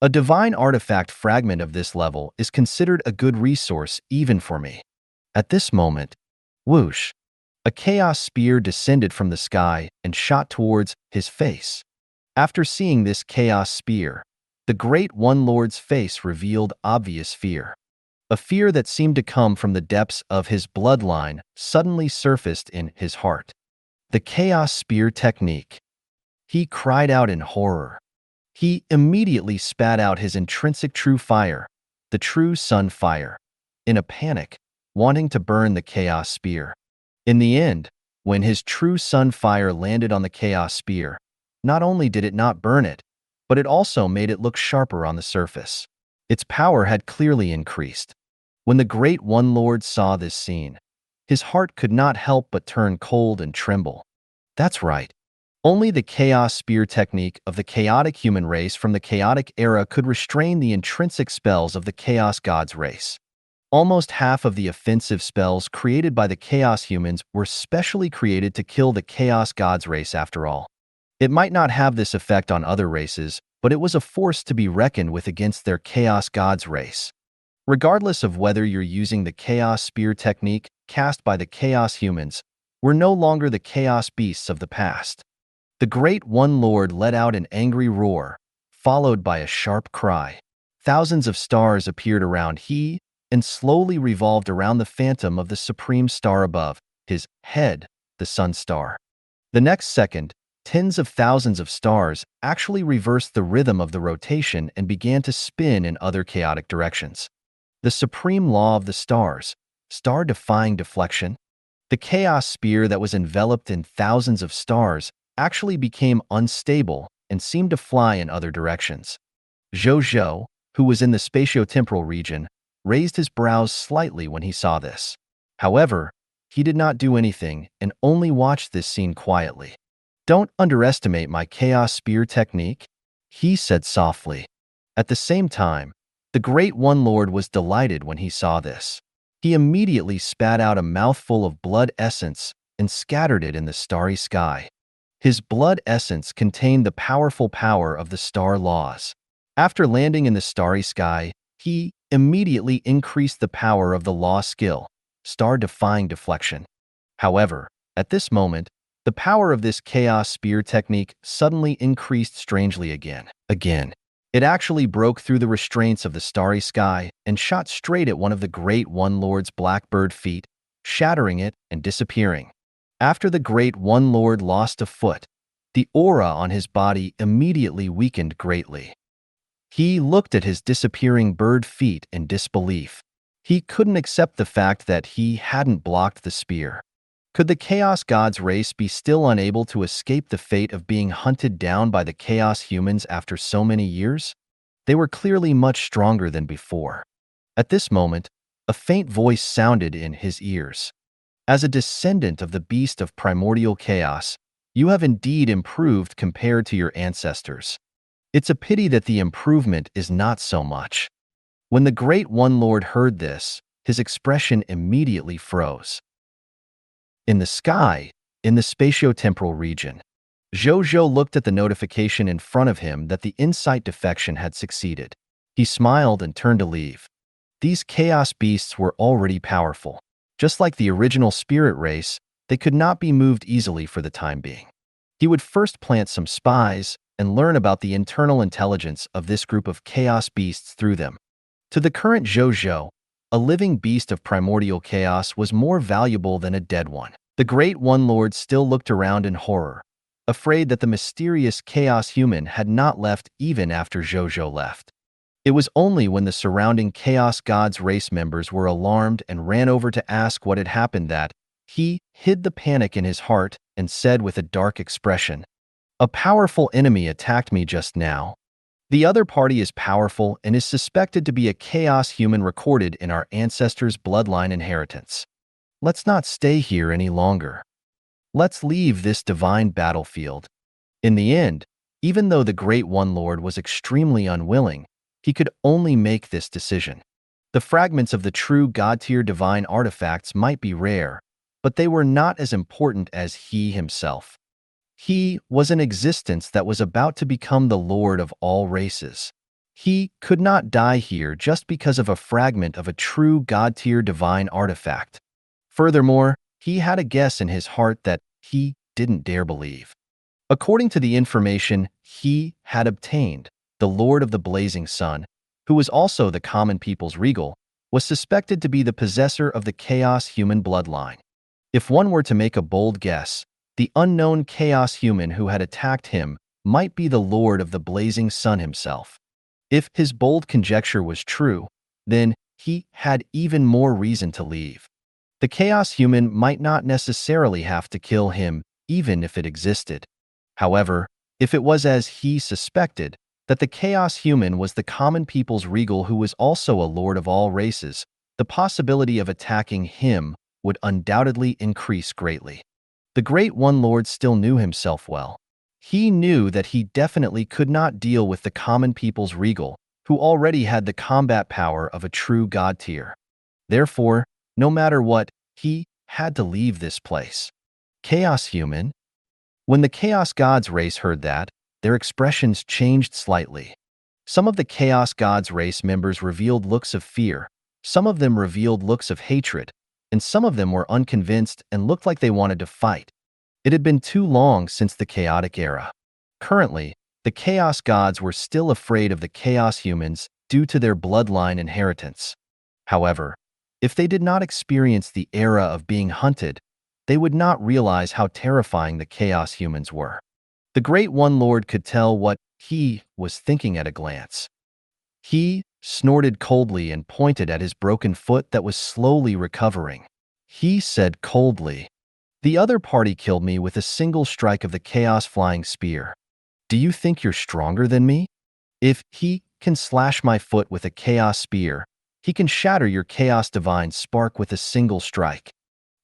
A divine artifact fragment of this level is considered a good resource even for me. At this moment, whoosh, a chaos spear descended from the sky and shot towards his face. After seeing this chaos spear, the Great One Lord's face revealed obvious fear. A fear that seemed to come from the depths of his bloodline suddenly surfaced in his heart. The Chaos Spear Technique. He cried out in horror. He immediately spat out his intrinsic true fire, the true sun fire, in a panic, wanting to burn the Chaos Spear. In the end, when his true sun fire landed on the Chaos Spear, not only did it not burn it, but it also made it look sharper on the surface. Its power had clearly increased. When the Great One Lord saw this scene, his heart could not help but turn cold and tremble. That's right. Only the Chaos Spear technique of the chaotic human race from the chaotic era could restrain the intrinsic spells of the Chaos God's race. Almost half of the offensive spells created by the Chaos humans were specially created to kill the Chaos God's race after all. It might not have this effect on other races, but it was a force to be reckoned with against their Chaos God's race. Regardless of whether you're using the Chaos Spear technique cast by the Chaos humans, we're no longer the Chaos beasts of the past. The Great One Lord let out an angry roar, followed by a sharp cry. Thousands of stars appeared around he and slowly revolved around the phantom of the supreme star above his head, the sun star. The next second, tens of thousands of stars actually reversed the rhythm of the rotation and began to spin in other chaotic directions. The supreme law of the stars, star-defying deflection. The chaos spear that was enveloped in thousands of stars actually became unstable and seemed to fly in other directions. Zhou Zhou, who was in the spatio-temporal region, raised his brows slightly when he saw this. However, he did not do anything and only watched this scene quietly. "Don't underestimate my Chaos Spear technique," he said softly. At the same time, the Great One Lord was delighted when he saw this. He immediately spat out a mouthful of blood essence and scattered it in the starry sky. His blood essence contained the powerful power of the star laws. After landing in the starry sky, he immediately increased the power of the law skill, star-defying deflection. However, at this moment, the power of this Chaos Spear technique suddenly increased strangely again. It actually broke through the restraints of the starry sky and shot straight at one of the Great One Lord's blackbird feet, shattering it and disappearing. After the Great One Lord lost a foot, the aura on his body immediately weakened greatly. He looked at his disappearing bird feet in disbelief. He couldn't accept the fact that he hadn't blocked the spear. Could the Chaos God's race be still unable to escape the fate of being hunted down by the Chaos humans after so many years? They were clearly much stronger than before. At this moment, a faint voice sounded in his ears. "As a descendant of the beast of primordial chaos, you have indeed improved compared to your ancestors. It's a pity that the improvement is not so much." When the Great One Lord heard this, his expression immediately froze. In the sky, in the spatio-temporal region, Zhou Zhou looked at the notification in front of him that the insight defection had succeeded. He smiled and turned to leave. These chaos beasts were already powerful. Just like the original spirit race, they could not be moved easily for the time being. He would first plant some spies and learn about the internal intelligence of this group of chaos beasts through them. To the current Zhou Zhou, a living beast of primordial chaos was more valuable than a dead one. The Great One Lord still looked around in horror, afraid that the mysterious chaos human had not left even after Zhou Zhou left. It was only when the surrounding Chaos Gods race members were alarmed and ran over to ask what had happened that he hid the panic in his heart and said with a dark expression, "A powerful enemy attacked me just now. The other party is powerful and is suspected to be a chaos human recorded in our ancestors' bloodline inheritance. Let's not stay here any longer. Let's leave this divine battlefield." In the end, even though the Great One Lord was extremely unwilling, he could only make this decision. The fragments of the true God-tier divine artifacts might be rare, but they were not as important as he himself. He was an existence that was about to become the Lord of all races. He could not die here just because of a fragment of a true God-tier divine artifact. Furthermore, he had a guess in his heart that he didn't dare believe. According to the information he had obtained, the Lord of the Blazing Sun, who was also the common people's regal, was suspected to be the possessor of the chaos human bloodline. If one were to make a bold guess, the unknown chaos human who had attacked him might be the Lord of the Blazing Sun himself. If his bold conjecture was true, then he had even more reason to leave. The chaos human might not necessarily have to kill him, even if it existed. However, if it was as he suspected, that the chaos human was the common people's regal who was also a lord of all races, the possibility of attacking him would undoubtedly increase greatly. The Great One Lord still knew himself well. He knew that he definitely could not deal with the common people's regal, who already had the combat power of a true god tier. Therefore, no matter what, he had to leave this place. Chaos human? When the Chaos Gods race heard that, their expressions changed slightly. Some of the Chaos Gods race members revealed looks of fear, some of them revealed looks of hatred, and some of them were unconvinced and looked like they wanted to fight. It had been too long since the chaotic era. Currently, the Chaos Gods were still afraid of the Chaos humans due to their bloodline inheritance. However, if they did not experience the era of being hunted, they would not realize how terrifying the Chaos humans were. The Great One Lord could tell what he was thinking at a glance. He snorted coldly and pointed at his broken foot that was slowly recovering. He said coldly, "The other party killed me with a single strike of the Chaos Flying Spear. Do you think you're stronger than me? If he can slash my foot with a Chaos Spear, he can shatter your Chaos Divine Spark with a single strike.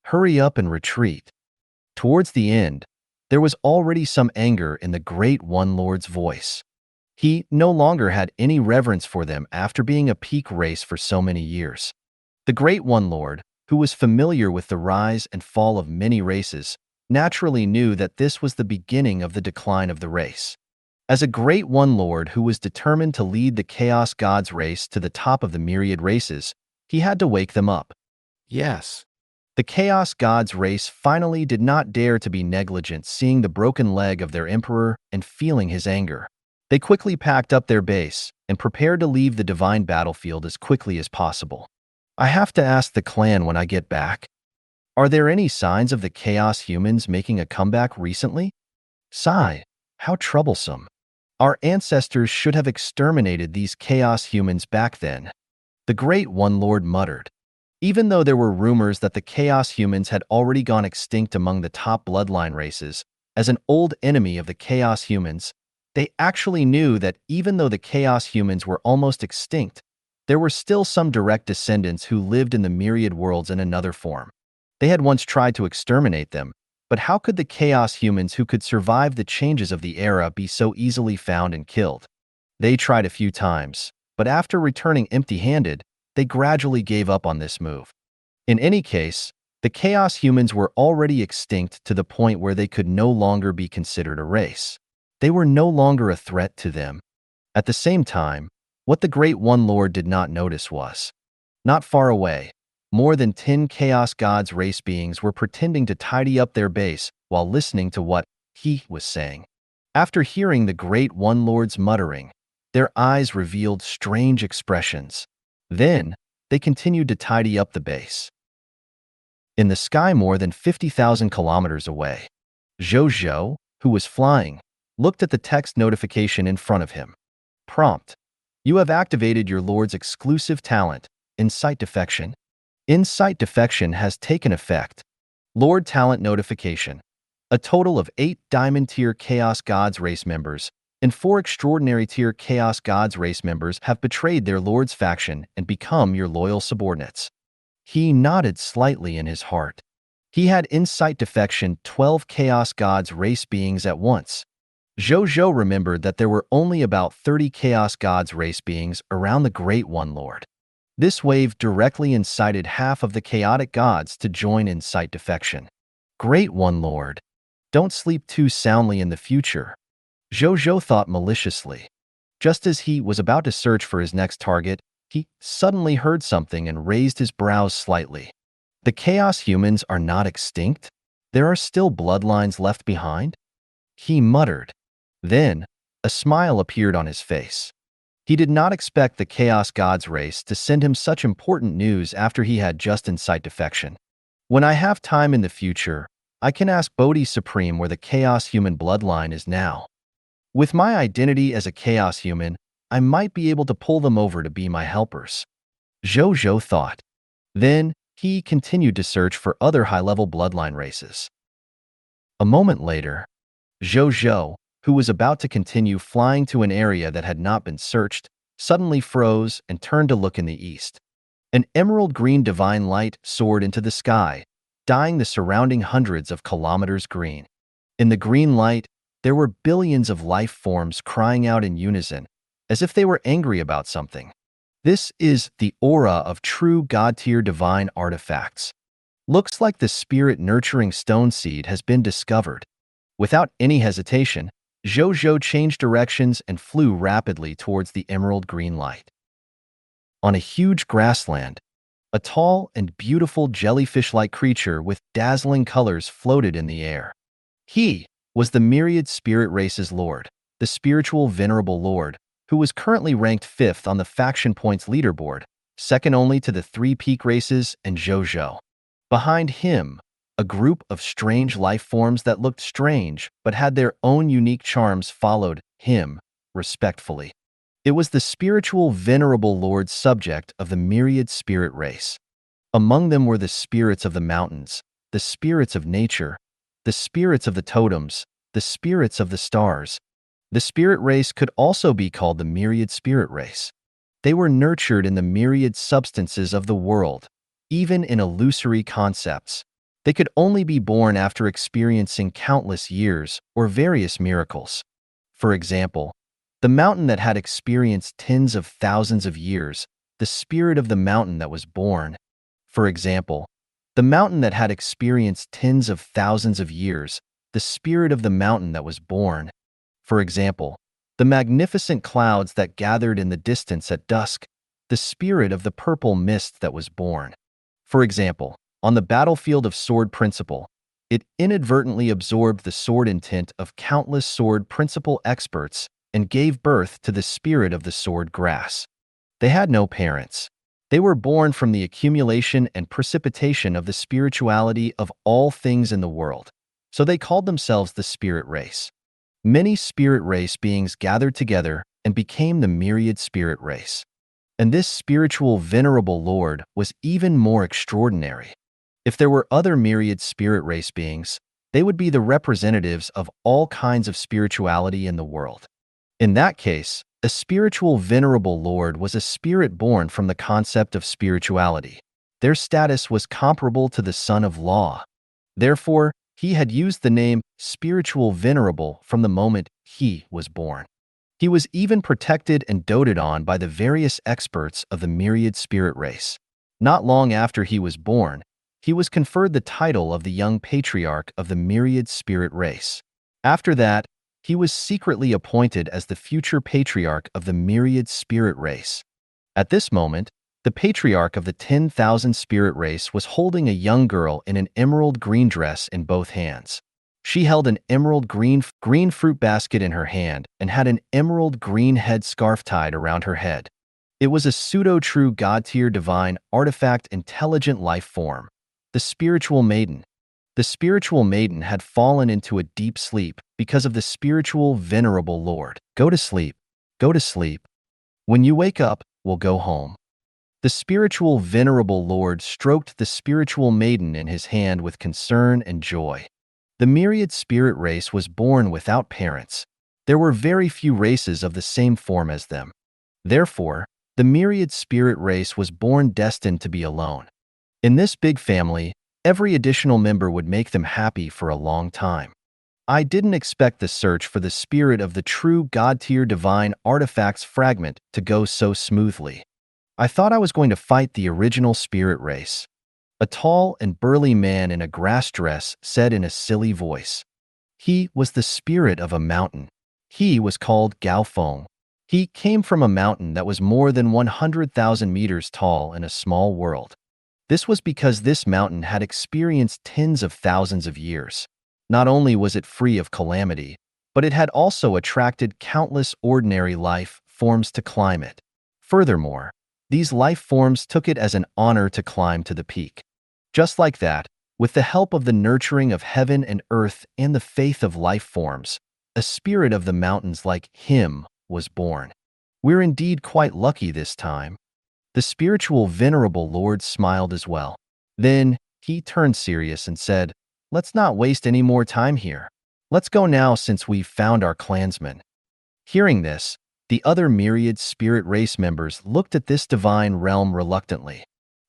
Hurry up and retreat." Towards the end, there was already some anger in the Great One Lord's voice. He no longer had any reverence for them after being a peak race for so many years. The Great One Lord, who was familiar with the rise and fall of many races, naturally knew that this was the beginning of the decline of the race. As a Great One Lord who was determined to lead the Chaos Gods race to the top of the myriad races, he had to wake them up. Yes. The Chaos Gods race finally did not dare to be negligent, seeing the broken leg of their emperor and feeling his anger. They quickly packed up their base and prepared to leave the divine battlefield as quickly as possible. I have to ask the clan when I get back. Are there any signs of the Chaos humans making a comeback recently? Sigh, how troublesome. Our ancestors should have exterminated these Chaos humans back then. The Great One Lord muttered. Even though there were rumors that the Chaos humans had already gone extinct among the top bloodline races, as an old enemy of the Chaos humans, they actually knew that even though the Chaos humans were almost extinct, there were still some direct descendants who lived in the myriad worlds in another form. They had once tried to exterminate them, but how could the Chaos humans who could survive the changes of the era be so easily found and killed? They tried a few times, but after returning empty-handed, they gradually gave up on this move. In any case, the Chaos humans were already extinct to the point where they could no longer be considered a race. They were no longer a threat to them. At the same time, what the Great One Lord did not notice was, not far away, more than 10 Chaos Gods race beings were pretending to tidy up their base while listening to what he was saying. After hearing the Great One Lord's muttering, their eyes revealed strange expressions. Then, they continued to tidy up the base. In the sky more than 50,000 kilometers away, Zhou Zhou, who was flying, looked at the text notification in front of him. Prompt: You have activated your Lord's exclusive talent, Insight Defection. Insight Defection has taken effect. Lord Talent Notification. A total of 8 Diamond Tier Chaos Gods race members and 4 Extraordinary Tier Chaos Gods race members have betrayed their Lord's faction and become your loyal subordinates. He nodded slightly in his heart. He had Insight Defection 12 Chaos Gods race beings at once. Zhou Zhou remembered that there were only about 30 Chaos Gods race beings around the Great One Lord. This wave directly incited half of the chaotic gods to join Insight Defection. Great One Lord, don't sleep too soundly in the future, Zhou Zhou thought maliciously. Just as he was about to search for his next target, he suddenly heard something and raised his brows slightly. The Chaos humans are not extinct? There are still bloodlines left behind? He muttered. Then, a smile appeared on his face. He did not expect the Chaos Gods race to send him such important news after he had just Insight Defection. When I have time in the future, I can ask Bodhi Supreme where the Chaos human bloodline is now. With my identity as a Chaos human, I might be able to pull them over to be my helpers, Zhou Zhou thought. Then, he continued to search for other high-level bloodline races. A moment later, Zhou Zhou, who was about to continue flying to an area that had not been searched, suddenly froze and turned to look in the east. An emerald-green divine light soared into the sky, dyeing the surrounding hundreds of kilometers green. In the green light, there were billions of life forms crying out in unison, as if they were angry about something. This is the aura of true God-tier divine artifacts. Looks like the spirit-nurturing stone seed has been discovered. Without any hesitation, Zhou Zhou changed directions and flew rapidly towards the emerald green light. On a huge grassland, a tall and beautiful jellyfish-like creature with dazzling colors floated in the air. He was the myriad spirit race's lord, the spiritual venerable lord, who was currently ranked 5th on the faction points leaderboard, second only to the 3 peak races and Zhou Zhou. Behind him, a group of strange life forms that looked strange but had their own unique charms followed him respectfully. It was the spiritual venerable lord subject of the myriad spirit race. Among them were the spirits of the mountains, the spirits of nature, the spirits of the totems, the spirits of the stars. The spirit race could also be called the myriad spirit race. They were nurtured in the myriad substances of the world, even in illusory concepts. They could only be born after experiencing countless years or various miracles. For example, the mountain that had experienced tens of thousands of years, the spirit of the mountain that was born. For example, the mountain that had experienced tens of thousands of years, the spirit of the mountain that was born. For example, the magnificent clouds that gathered in the distance at dusk, the spirit of the purple mist that was born. For example, on the battlefield of sword principle, it inadvertently absorbed the sword intent of countless sword principle experts and gave birth to the spirit of the sword grass. They had no parents. They were born from the accumulation and precipitation of the spirituality of all things in the world, so they called themselves the spirit race. Many spirit race beings gathered together and became the myriad spirit race. And this spiritual venerable lord was even more extraordinary. If there were other myriad spirit race beings, they would be the representatives of all kinds of spirituality in the world. In that case, a spiritual venerable lord was a spirit born from the concept of spirituality. Their status was comparable to the son of law. Therefore, he had used the name spiritual venerable from the moment he was born. He was even protected and doted on by the various experts of the myriad spirit race. Not long after he was born, he was conferred the title of the young patriarch of the myriad spirit race. After that, he was secretly appointed as the future patriarch of the myriad spirit race. At this moment, the patriarch of the 10,000 spirit race was holding a young girl in an emerald green dress in both hands. She held an emerald green fruit basket in her hand and had an emerald green head scarf tied around her head. It was a pseudo-true god-tier divine artifact intelligent life form, the spiritual maiden. The spiritual maiden had fallen into a deep sleep because of the spiritual venerable lord. Go to sleep. Go to sleep. When you wake up, we'll go home. The spiritual venerable lord stroked the spiritual maiden in his hand with concern and joy. The myriad spirit race was born without parents. There were very few races of the same form as them. Therefore, the myriad spirit race was born destined to be alone. In this big family, every additional member would make them happy for a long time. I didn't expect the search for the spirit of the true god-tier divine artifacts fragment to go so smoothly. I thought I was going to fight the original spirit race. A tall and burly man in a grass dress said in a silly voice. He was the spirit of a mountain. He was called Gaofeng. He came from a mountain that was more than 100,000 meters tall in a small world. This was because this mountain had experienced tens of thousands of years. Not only was it free of calamity, but it had also attracted countless ordinary life forms to climb it. Furthermore, these life forms took it as an honor to climb to the peak. Just like that, with the help of the nurturing of heaven and earth and the faith of life forms, a spirit of the mountains like him was born. We're indeed quite lucky this time. The spiritual venerable lord smiled as well. Then he turned serious and said, "Let's not waste any more time here. Let's go now since we've found our clansmen." Hearing this, the other myriad spirit race members looked at this divine realm reluctantly.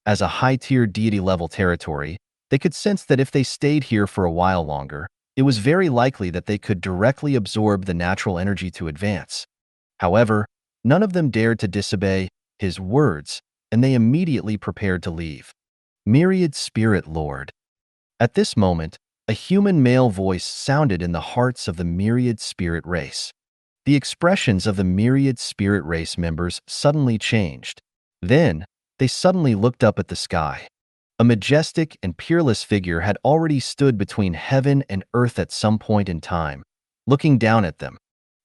As a high-tier deity-level territory, they could sense that if they stayed here for a while longer, it was very likely that they could directly absorb the natural energy to advance. However, none of them dared to disobey his words, and they immediately prepared to leave. Myriad Spirit Lord. At this moment, a human male voice sounded in the hearts of the myriad spirit race. The expressions of the myriad spirit race members suddenly changed. Then, they suddenly looked up at the sky. A majestic and peerless figure had already stood between heaven and earth at some point in time, looking down at them.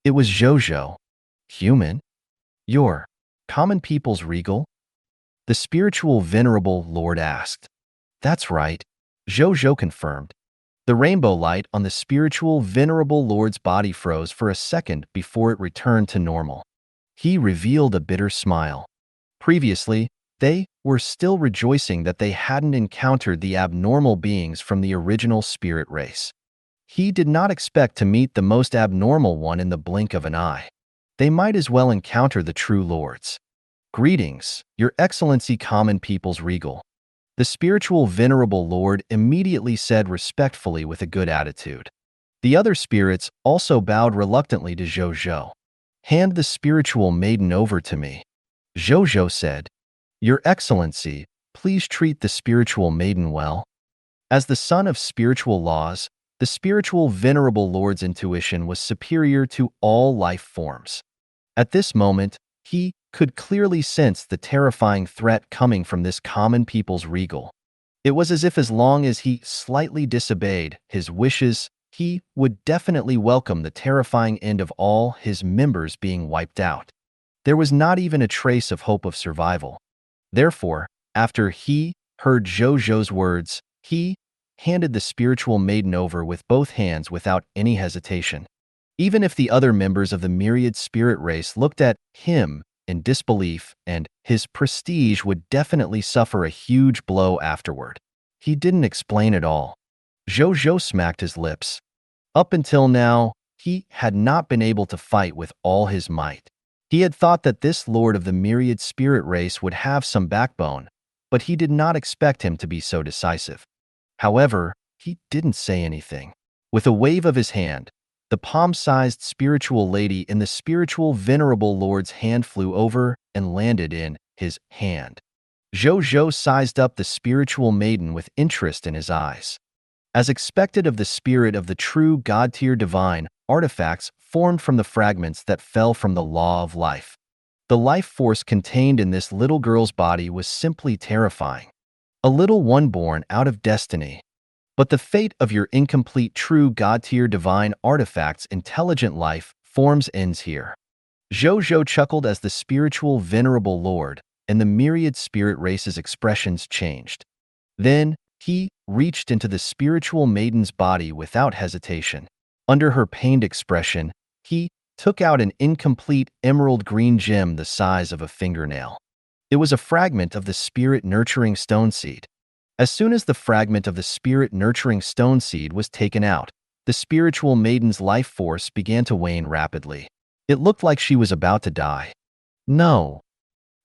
It was Zhou Zhou. Human? You're common people's regal? The spiritual venerable lord asked. That's right, Zhou Zhou confirmed. The rainbow light on the spiritual venerable lord's body froze for a second before it returned to normal. He revealed a bitter smile. Previously, they were still rejoicing that they hadn't encountered the abnormal beings from the original spirit race. He did not expect to meet the most abnormal one in the blink of an eye. They might as well encounter the true lords. Greetings, Your Excellency Common People's Regal. The spiritual venerable lord immediately said respectfully with a good attitude. The other spirits also bowed reluctantly to Zhou Zhou. Hand the spiritual maiden over to me. Zhou Zhou said, Your Excellency, please treat the spiritual maiden well. As the son of spiritual laws, the spiritual venerable lord's intuition was superior to all life forms. At this moment, he could clearly sense the terrifying threat coming from this common people's regal. It was as if as long as he slightly disobeyed his wishes, he would definitely welcome the terrifying end of all his members being wiped out. There was not even a trace of hope of survival. Therefore, after he heard Zhou Zhou's words, he handed the spiritual maiden over with both hands without any hesitation. Even if the other members of the myriad spirit race looked at him in disbelief, and his prestige would definitely suffer a huge blow afterward. He didn't explain at all. Zhou Zhou smacked his lips. Up until now, he had not been able to fight with all his might. He had thought that this lord of the myriad spirit race would have some backbone, but he did not expect him to be so decisive. However, he didn't say anything. With a wave of his hand, the palm-sized spiritual lady in the spiritual venerable lord's hand flew over and landed in his hand. Zhou Zhou sized up the spiritual maiden with interest in his eyes. As expected of the spirit of the true god-tier divine, artifacts formed from the fragments that fell from the law of life. The life force contained in this little girl's body was simply terrifying. A little one born out of destiny. But the fate of your incomplete true God-tier divine artifacts intelligent life forms ends here. Zhou Zhou chuckled as the spiritual venerable lord and the myriad spirit race's expressions changed. Then, he reached into the spiritual maiden's body without hesitation. Under her pained expression, he took out an incomplete emerald green gem the size of a fingernail. It was a fragment of the spirit-nurturing stone seed. As soon as the fragment of the spirit-nurturing stone seed was taken out, the spiritual maiden's life force began to wane rapidly. It looked like she was about to die. No.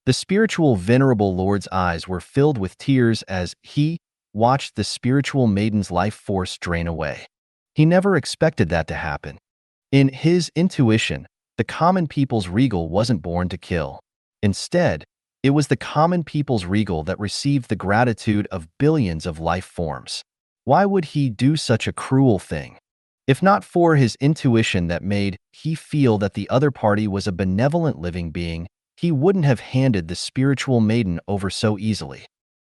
The spiritual venerable lord's eyes were filled with tears as he watched the spiritual maiden's life force drain away. He never expected that to happen. In his intuition, the common people's regal wasn't born to kill. Instead, it was the common people's regal that received the gratitude of billions of life forms. Why would he do such a cruel thing? If not for his intuition that made he feel that the other party was a benevolent living being, he wouldn't have handed the spiritual maiden over so easily.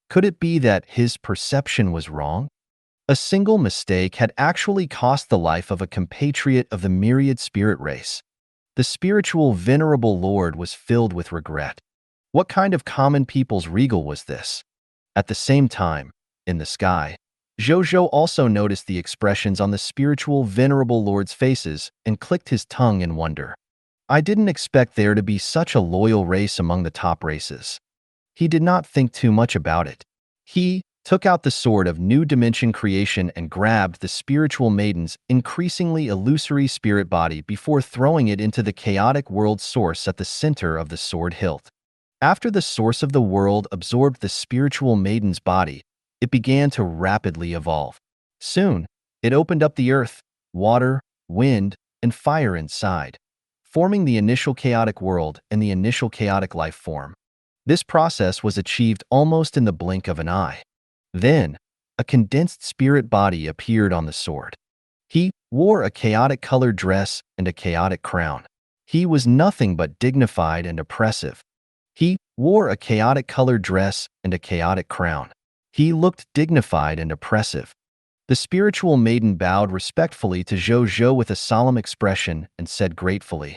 Could it be that his perception was wrong? A single mistake had actually cost the life of a compatriot of the myriad spirit race. The spiritual venerable lord was filled with regret. What kind of common people's regal was this? At the same time, in the sky, Zhou Zhou also noticed the expressions on the spiritual venerable lord's faces and clicked his tongue in wonder. I didn't expect there to be such a loyal race among the top races. He did not think too much about it. He took out the sword of new dimension creation and grabbed the spiritual maiden's increasingly illusory spirit body before throwing it into the chaotic world source at the center of the sword hilt. After the source of the world absorbed the spiritual maiden's body, it began to rapidly evolve. Soon, it opened up the earth, water, wind, and fire inside, forming the initial chaotic world and the initial chaotic life form. This process was achieved almost in the blink of an eye. Then, a condensed spirit body appeared on the sword. He wore a chaotic-colored dress and a chaotic crown. He was nothing but dignified and oppressive. He wore a chaotic-colored dress and a chaotic crown. He looked dignified and oppressive. The spiritual maiden bowed respectfully to Zhou Zhou with a solemn expression and said gratefully,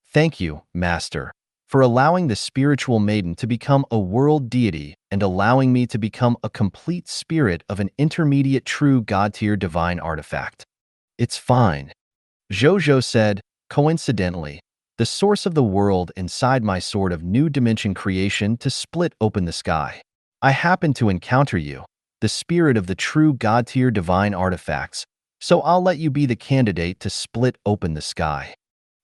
"Thank you, Master, for allowing the spiritual maiden to become a world deity and allowing me to become a complete spirit of an intermediate true God-tier divine artifact." "It's fine," Zhou Zhou said. Coincidentally, the source of the world inside my sword of new dimension creation to split open the sky. I happen to encounter you, the spirit of the true God-tier divine artifacts, so I'll let you be the candidate to split open the sky.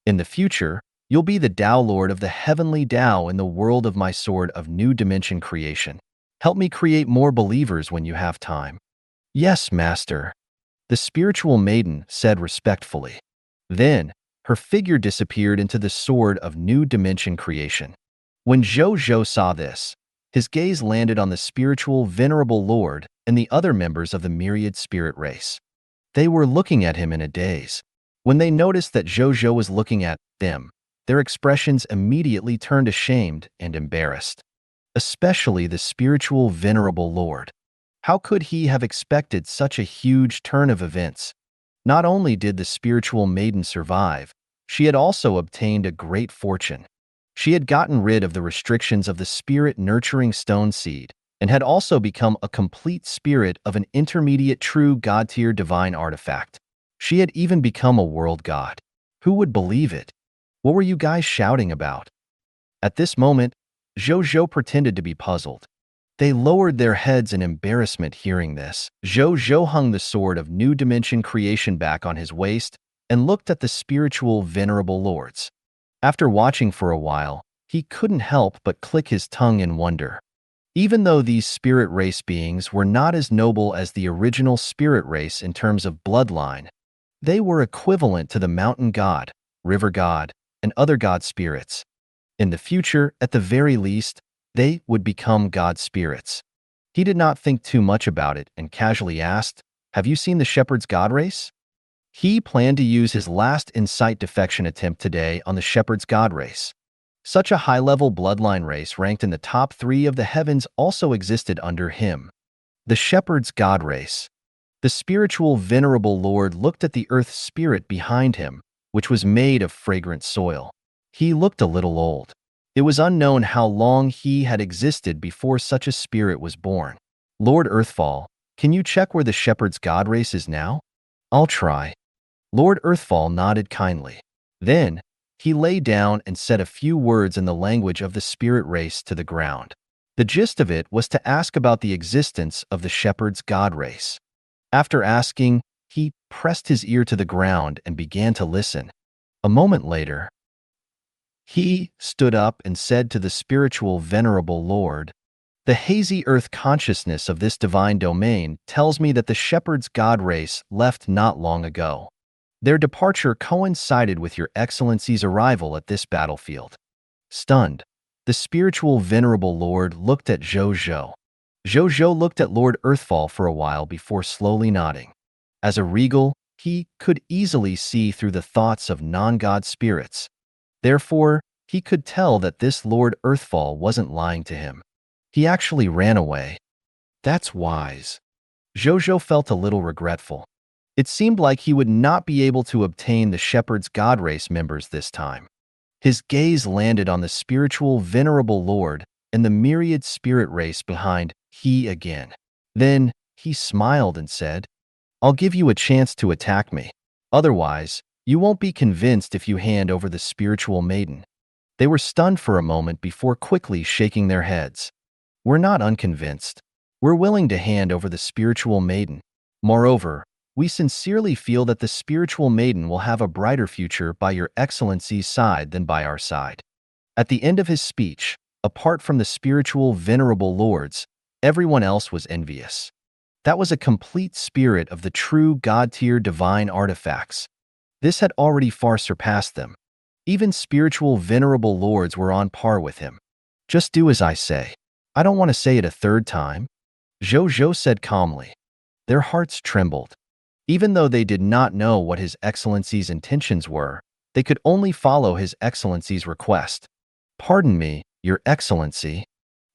In the future, you'll be the Tao Lord of the heavenly Tao in the world of my sword of new dimension creation. Help me create more believers when you have time." "Yes, Master," the spiritual maiden said respectfully. Then, her figure disappeared into the sword of new dimension creation. When Zhou Zhou saw this, his gaze landed on the spiritual venerable lord and the other members of the myriad spirit race. They were looking at him in a daze. When they noticed that Zhou Zhou was looking at them, their expressions immediately turned ashamed and embarrassed. Especially the spiritual venerable lord. How could he have expected such a huge turn of events? Not only did the spiritual maiden survive, she had also obtained a great fortune. She had gotten rid of the restrictions of the spirit-nurturing stone seed and had also become a complete spirit of an intermediate true God-tier divine artifact. She had even become a world god. Who would believe it? What were you guys shouting about? At this moment, Zhou Zhou pretended to be puzzled. They lowered their heads in embarrassment hearing this. Zhou Zhou hung the sword of new dimension creation back on his waist and looked at the spiritual venerable lords. After watching for a while, he couldn't help but click his tongue in wonder. Even though these spirit race beings were not as noble as the original spirit race in terms of bloodline, they were equivalent to the mountain god, river god, and other god spirits. In the future, at the very least, they would become god spirits. He did not think too much about it and casually asked, "Have you seen the shepherd's god race?" He planned to use his last insight defection attempt today on the shepherd's god race. Such a high-level bloodline race ranked in the top 3 of the heavens also existed under him. The shepherd's god race. The spiritual venerable lord looked at the earth spirit behind him, which was made of fragrant soil. He looked a little old. It was unknown how long he had existed before such a spirit was born. Lord Earthfall, can you check where the shepherd's god race is now? I'll try. Lord Earthfall nodded kindly. Then, he lay down and said a few words in the language of the spirit race to the ground. The gist of it was to ask about the existence of the shepherd's god race. After asking, he pressed his ear to the ground and began to listen. A moment later, he stood up and said to the spiritual venerable lord, "The hazy earth consciousness of this divine domain tells me that the shepherd's god race left not long ago. Their departure coincided with your excellency's arrival at this battlefield." Stunned, the spiritual venerable lord looked at Zhou Zhou. Zhou Zhou looked at Lord Earthfall for a while before slowly nodding. As a regal, he could easily see through the thoughts of non-god spirits. Therefore, he could tell that this Lord Earthfall wasn't lying to him. He actually ran away. That's wise. Zhou Zhou felt a little regretful. It seemed like he would not be able to obtain the shepherd's god race members this time. His gaze landed on the spiritual venerable lord and the myriad spirit race behind he again. Then, he smiled and said, "I'll give you a chance to attack me. Otherwise, you won't be convinced if you hand over the spiritual maiden." They were stunned for a moment before quickly shaking their heads. "We're not unconvinced. We're willing to hand over the spiritual maiden. Moreover, we sincerely feel that the spiritual maiden will have a brighter future by your excellency's side than by our side." At the end of his speech, apart from the spiritual venerable lords, everyone else was envious. That was a complete spirit of the true god-tier divine artifacts. This had already far surpassed them. Even spiritual venerable lords were on par with him. "Just do as I say. I don't want to say it a third time," Zhou Zhou said calmly. Their hearts trembled. Even though they did not know what His Excellency's intentions were, they could only follow His Excellency's request. "Pardon me, Your Excellency,"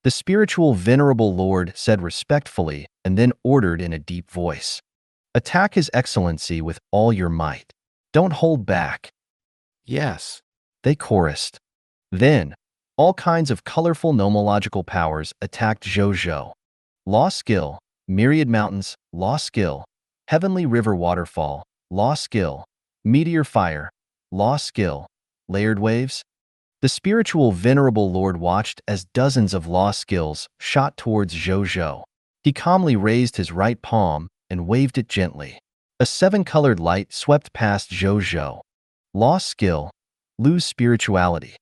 the spiritual venerable lord said respectfully and then ordered in a deep voice. "Attack His Excellency with all your might. Don't hold back." Yes. They chorused. Then, all kinds of colorful nomological powers attacked Zhou Zhou. Law skill, myriad mountains, law skill, heavenly river waterfall, law skill, meteor fire, law skill, layered waves. The spiritual venerable lord watched as dozens of law skills shot towards Zhou Zhou. He calmly raised his right palm and waved it gently. A seven-colored light swept past Zhou Zhou. Law skill, lose spirituality.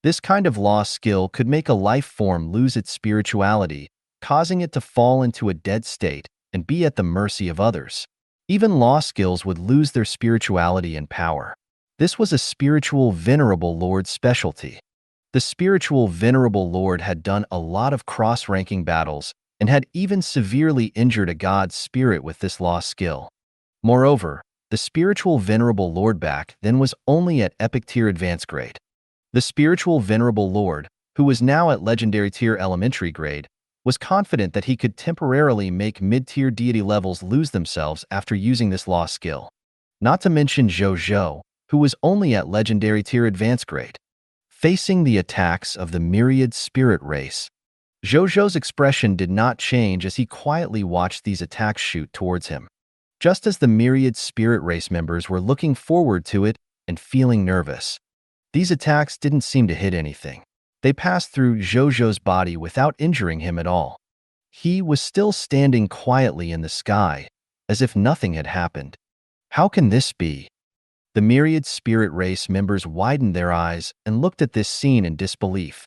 This kind of law skill could make a life form lose its spirituality, causing it to fall into a dead state and be at the mercy of others. Even law skills would lose their spirituality and power. This was a spiritual venerable lord's specialty. The spiritual venerable lord had done a lot of cross-ranking battles and had even severely injured a god's spirit with this law skill. Moreover, the spiritual venerable lord back then was only at epic tier advanced grade. The spiritual venerable lord, who was now at legendary tier elementary grade, was confident that he could temporarily make mid-tier deity levels lose themselves after using this law skill. Not to mention Zhou Zhou, who was only at legendary tier advanced grade. Facing the attacks of the myriad spirit race, Zhou Zhou's expression did not change as he quietly watched these attacks shoot towards him. Just as the myriad spirit race members were looking forward to it and feeling nervous, these attacks didn't seem to hit anything. They passed through Zhou Zhou's body without injuring him at all. He was still standing quietly in the sky, as if nothing had happened. How can this be? The myriad spirit race members widened their eyes and looked at this scene in disbelief.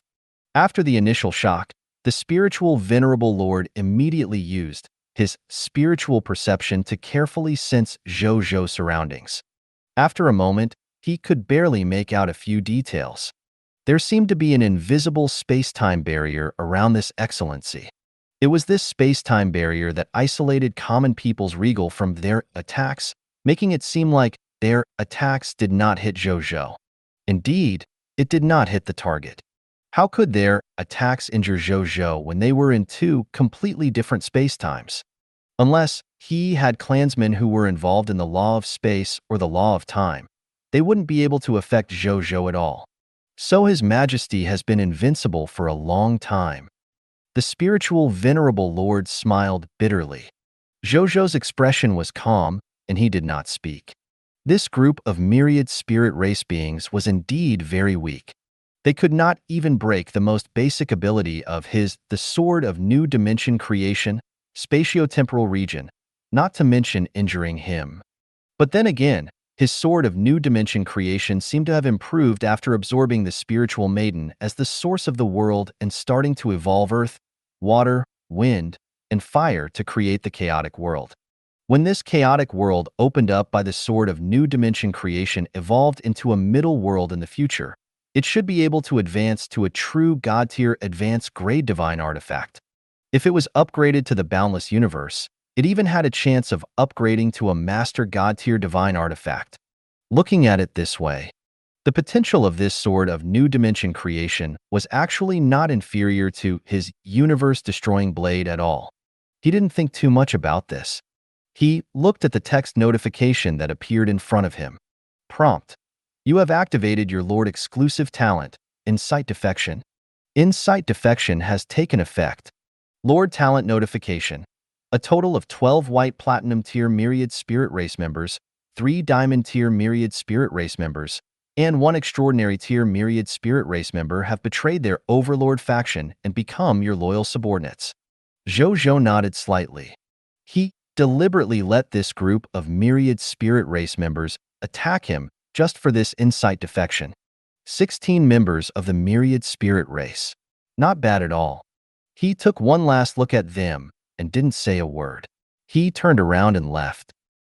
After the initial shock, the spiritual venerable lord immediately used his spiritual perception to carefully sense Zhou Zhou's surroundings. After a moment, he could barely make out a few details. There seemed to be an invisible space-time barrier around this excellency. It was this space-time barrier that isolated common people's regal from their attacks, making it seem like their attacks did not hit Zhou Zhou. Indeed, it did not hit the target. How could their attacks injure Zhou Zhou when they were in two completely different spacetimes? Unless He had clansmen who were involved in the law of space or the law of time. They wouldn't be able to affect Zhou Zhou at all. So His Majesty has been invincible for a long time. The spiritual venerable lord smiled bitterly. Zhou Zhou's expression was calm, and he did not speak. This group of myriad spirit race beings was indeed very weak. They could not even break the most basic ability of the sword of new dimension creation, spatiotemporal region, not to mention injuring him. But then again, his sword of new dimension creation seemed to have improved after absorbing the spiritual maiden as the source of the world and starting to evolve earth, water, wind, and fire to create the chaotic world. When this chaotic world opened up by the sword of new dimension creation evolved into a middle world in the future, it should be able to advance to a true God-tier advanced grade divine artifact. If it was upgraded to the boundless universe, it even had a chance of upgrading to a master God-tier divine artifact. Looking at it this way, the potential of this sword of new dimension creation was actually not inferior to his universe-destroying blade at all. He didn't think too much about this. He looked at the text notification that appeared in front of him. Prompt: you have activated your Lord exclusive talent, Insight Defection. Insight Defection has taken effect. Lord Talent Notification. A total of 12 white platinum tier myriad spirit race members, 3 diamond tier myriad spirit race members, and 1 extraordinary tier myriad spirit race member have betrayed their overlord faction and become your loyal subordinates. Zhou Zhou nodded slightly. He deliberately let this group of myriad spirit race members attack him just for this insight defection. 16 members of the myriad spirit race. Not bad at all. He took one last look at them and didn't say a word. He turned around and left.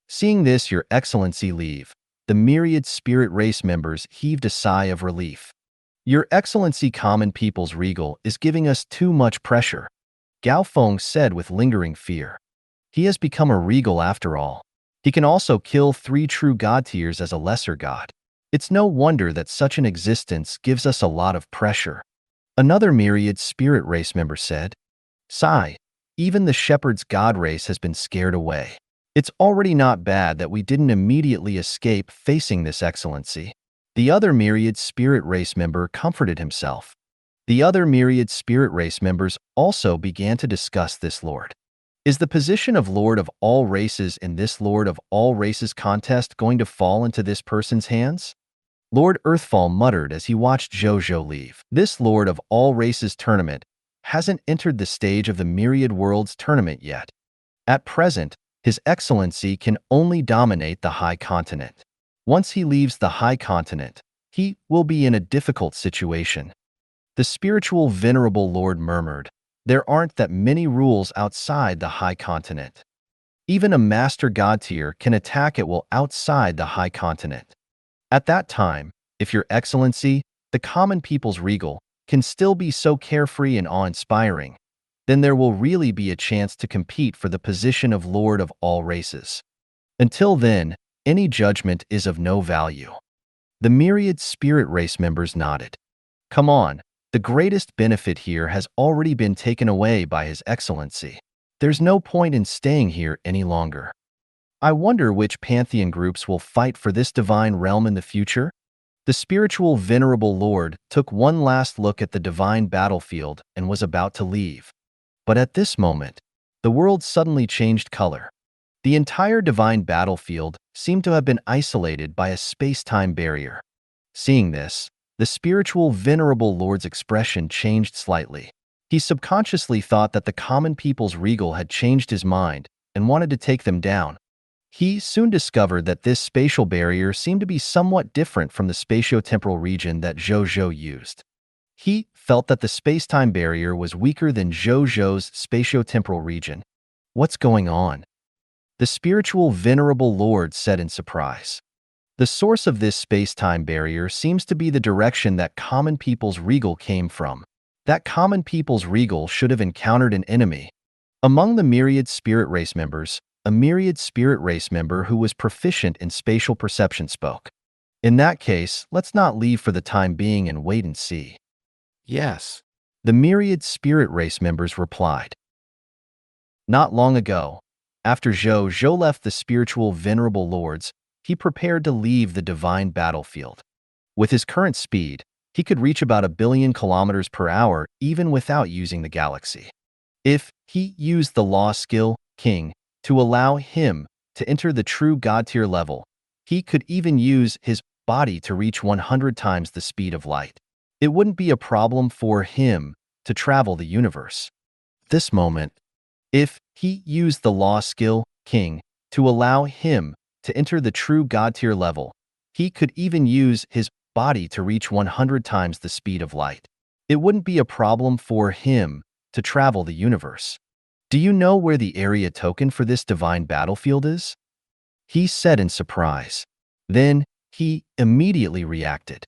Seeing this, Your Excellency leave, the myriad spirit race members heaved a sigh of relief. Your Excellency, Common People's Regal is giving us too much pressure, Gao Feng said with lingering fear. He has become a regal after all. He can also kill 3 true god tiers as a lesser god. It's no wonder that such an existence gives us a lot of pressure. Another myriad spirit race member said. Sigh, even the shepherd's god race has been scared away. It's already not bad that we didn't immediately escape facing this excellency. The other myriad spirit race member comforted himself. The other myriad spirit race members also began to discuss this lord. Is the position of Lord of all races in this Lord of all races contest going to fall into this person's hands? Lord Earthfall muttered as he watched Zhou Zhou leave. This Lord of all races tournament hasn't entered the stage of the Myriad Worlds tournament yet. At present, His Excellency can only dominate the High Continent. Once he leaves the High Continent, he will be in a difficult situation. The spiritual venerable Lord murmured, there aren't that many rules outside the High Continent. Even a Master God tier can attack at will outside the High Continent. At that time, if Your Excellency, the Common People's Regal, can still be so carefree and awe-inspiring, then there will really be a chance to compete for the position of Lord of all races. Until then, any judgment is of no value. The myriad spirit race members nodded. Come on, the greatest benefit here has already been taken away by His Excellency. There's no point in staying here any longer. I wonder which pantheon groups will fight for this divine realm in the future? The spiritual venerable lord took one last look at the divine battlefield and was about to leave. But at this moment, the world suddenly changed color. The entire divine battlefield seemed to have been isolated by a space-time barrier. Seeing this, the spiritual venerable lord's expression changed slightly. He subconsciously thought that the Common People's Regal had changed his mind and wanted to take them down. He soon discovered that this spatial barrier seemed to be somewhat different from the spatiotemporal region that Zhou Zhou used. He felt that the space-time barrier was weaker than Zhou Zhou's spatiotemporal region. What's going on? The spiritual venerable lord said in surprise. The source of this space-time barrier seems to be the direction that Common People's Regal came from. That Common People's Regal should have encountered an enemy. Among the myriad spirit race members, a myriad spirit race member who was proficient in spatial perception spoke. In that case, let's not leave for the time being and wait and see. Yes. The myriad spirit race members replied. Not long ago, After Zhou Zhou left the spiritual venerable lords, he prepared to leave the divine battlefield. With his current speed, he could reach about 1 billion kilometers per hour even without using the galaxy. If he used the law skill, King, to allow him to enter the true god tier level, he could even use his body to reach 100 times the speed of light. It wouldn't be a problem for him to travel the universe. This moment, if he used the law skill, King, to allow him to enter the true god tier level, he could even use his body to reach 100 times the speed of light. It wouldn't be a problem for him to travel the universe. Do you know where the area token for this divine battlefield is? He said in surprise. Then he immediately reacted.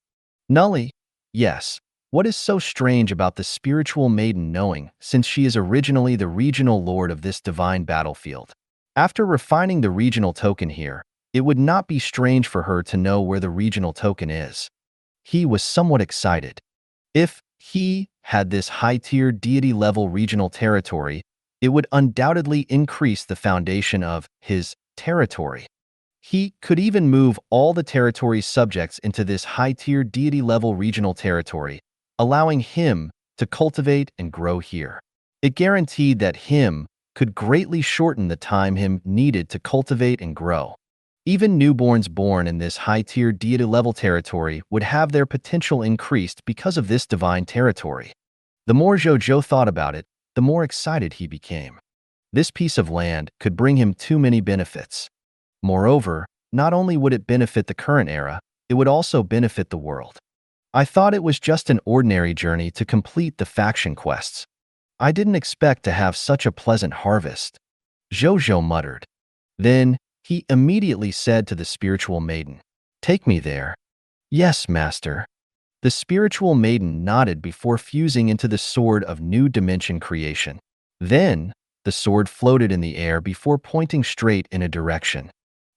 Nully, yes. What is so strange about the spiritual maiden knowing, since she is originally the regional lord of this divine battlefield? After refining the regional token here, it would not be strange for her to know where the regional token is. He was somewhat excited. If he had this high-tier deity-level regional territory, it would undoubtedly increase the foundation of his territory. He could even move all the territory's subjects into this high-tier deity-level regional territory, allowing him to cultivate and grow here. It guaranteed that him could greatly shorten the time him needed to cultivate and grow. Even newborns born in this high-tier deity-level territory would have their potential increased because of this divine territory. The more Zhou Zhou thought about it, the more excited he became. This piece of land could bring him too many benefits. Moreover, not only would it benefit the current era, it would also benefit the world. I thought it was just an ordinary journey to complete the faction quests. I didn't expect to have such a pleasant harvest. Zhou Zhou muttered. Then, he immediately said to the spiritual maiden, "Take me there." "Yes, master." The spiritual maiden nodded before fusing into the sword of new dimension creation. Then, the sword floated in the air before pointing straight in a direction.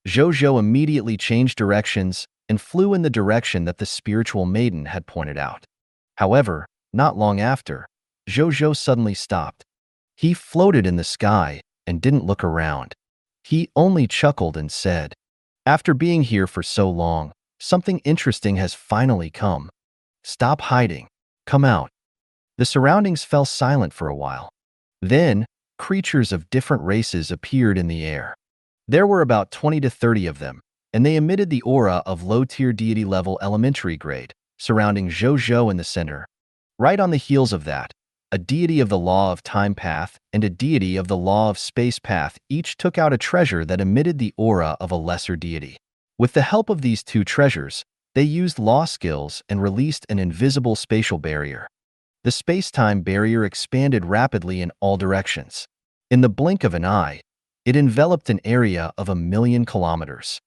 Zhou Zhou immediately changed directions and flew in the direction that the spiritual maiden had pointed out. However, not long after, Zhou Zhou suddenly stopped. He floated in the sky and didn't look around. He only chuckled and said, "After being here for so long, something interesting has finally come. Stop hiding. Come out." The surroundings fell silent for a while. Then, creatures of different races appeared in the air. There were about 20 to 30 of them, and they emitted the aura of low-tier deity-level elementary grade, surrounding Zhou Zhou in the center. Right on the heels of that, a deity of the law of time path and a deity of the law of space path each took out a treasure that emitted the aura of a lesser deity. With the help of these two treasures, they used law skills and released an invisible spatial barrier. The space-time barrier expanded rapidly in all directions. In the blink of an eye, it enveloped an area of 1 million kilometers.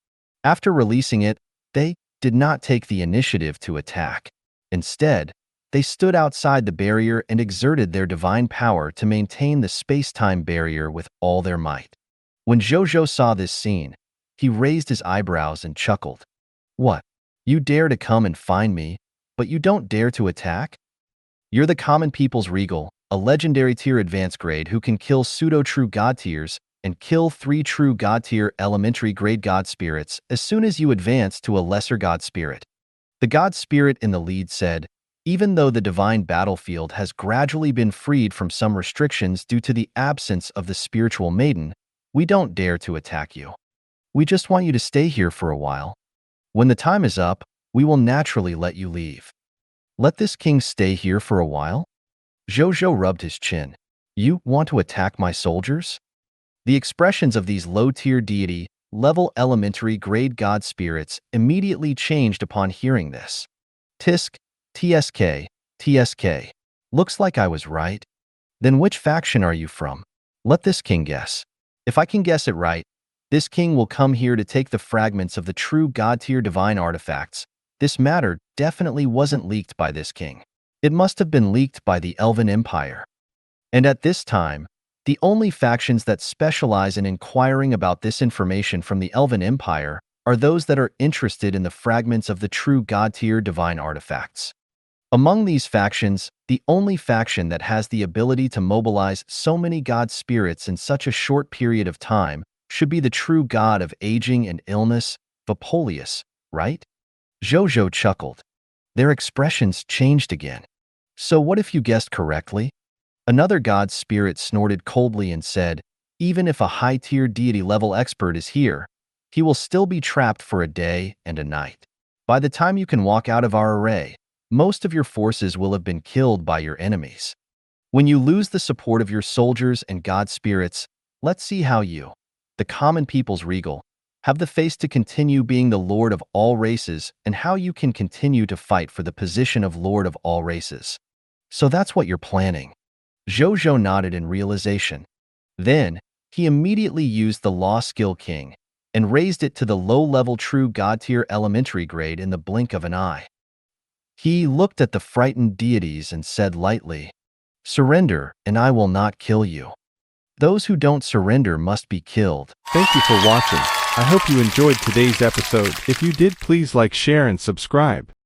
After releasing it, they did not take the initiative to attack. Instead, they stood outside the barrier and exerted their divine power to maintain the space-time barrier with all their might. When Zhou Zhou saw this scene, he raised his eyebrows and chuckled. "What? You dare to come and find me, but you don't dare to attack? You're the common people's regal, a legendary tier advanced grade who can kill pseudo-true god tiers and kill 3 true god tier elementary grade god spirits as soon as you advance to a lesser god spirit." The god spirit in the lead said, "Even though the divine battlefield has gradually been freed from some restrictions due to the absence of the spiritual maiden, we don't dare to attack you. We just want you to stay here for a while. When the time is up, we will naturally let you leave." "Let this king stay here for a while?" Zhou Zhou rubbed his chin. "You want to attack my soldiers?" The expressions of these low-tier deity-level elementary grade god spirits immediately changed upon hearing this. "Tisk, TSK, TSK. Looks like I was right. Then which faction are you from? Let this king guess. If I can guess it right, this king will come here to take the fragments of the true god-tier divine artifacts. This matter definitely wasn't leaked by this king. It must have been leaked by the Elven Empire. And at this time, the only factions that specialize in inquiring about this information from the Elven Empire are those that are interested in the fragments of the true god-tier divine artifacts. Among these factions, the only faction that has the ability to mobilize so many god spirits in such a short period of time should be the true god of aging and illness, Vapolius, right? Zhou Zhou chuckled. Their expressions changed again. So what if you guessed correctly? Another god spirit snorted coldly and said, even if a high-tier deity-level expert is here, he will still be trapped for a day and a night. By the time you can walk out of our array, most of your forces will have been killed by your enemies. When you lose the support of your soldiers and god spirits, let's see how you, the common people's regal, have the face to continue being the lord of all races and how you can continue to fight for the position of lord of all races. So that's what you're planning. Zhou Zhou nodded in realization. Then, he immediately used the Law Skill King and raised it to the low-level true god-tier elementary grade in the blink of an eye. He looked at the frightened deities and said lightly, "Surrender, and I will not kill you. Those who don't surrender must be killed." Thank you for watching. I hope you enjoyed today's episode. If you did, please like, share, and subscribe.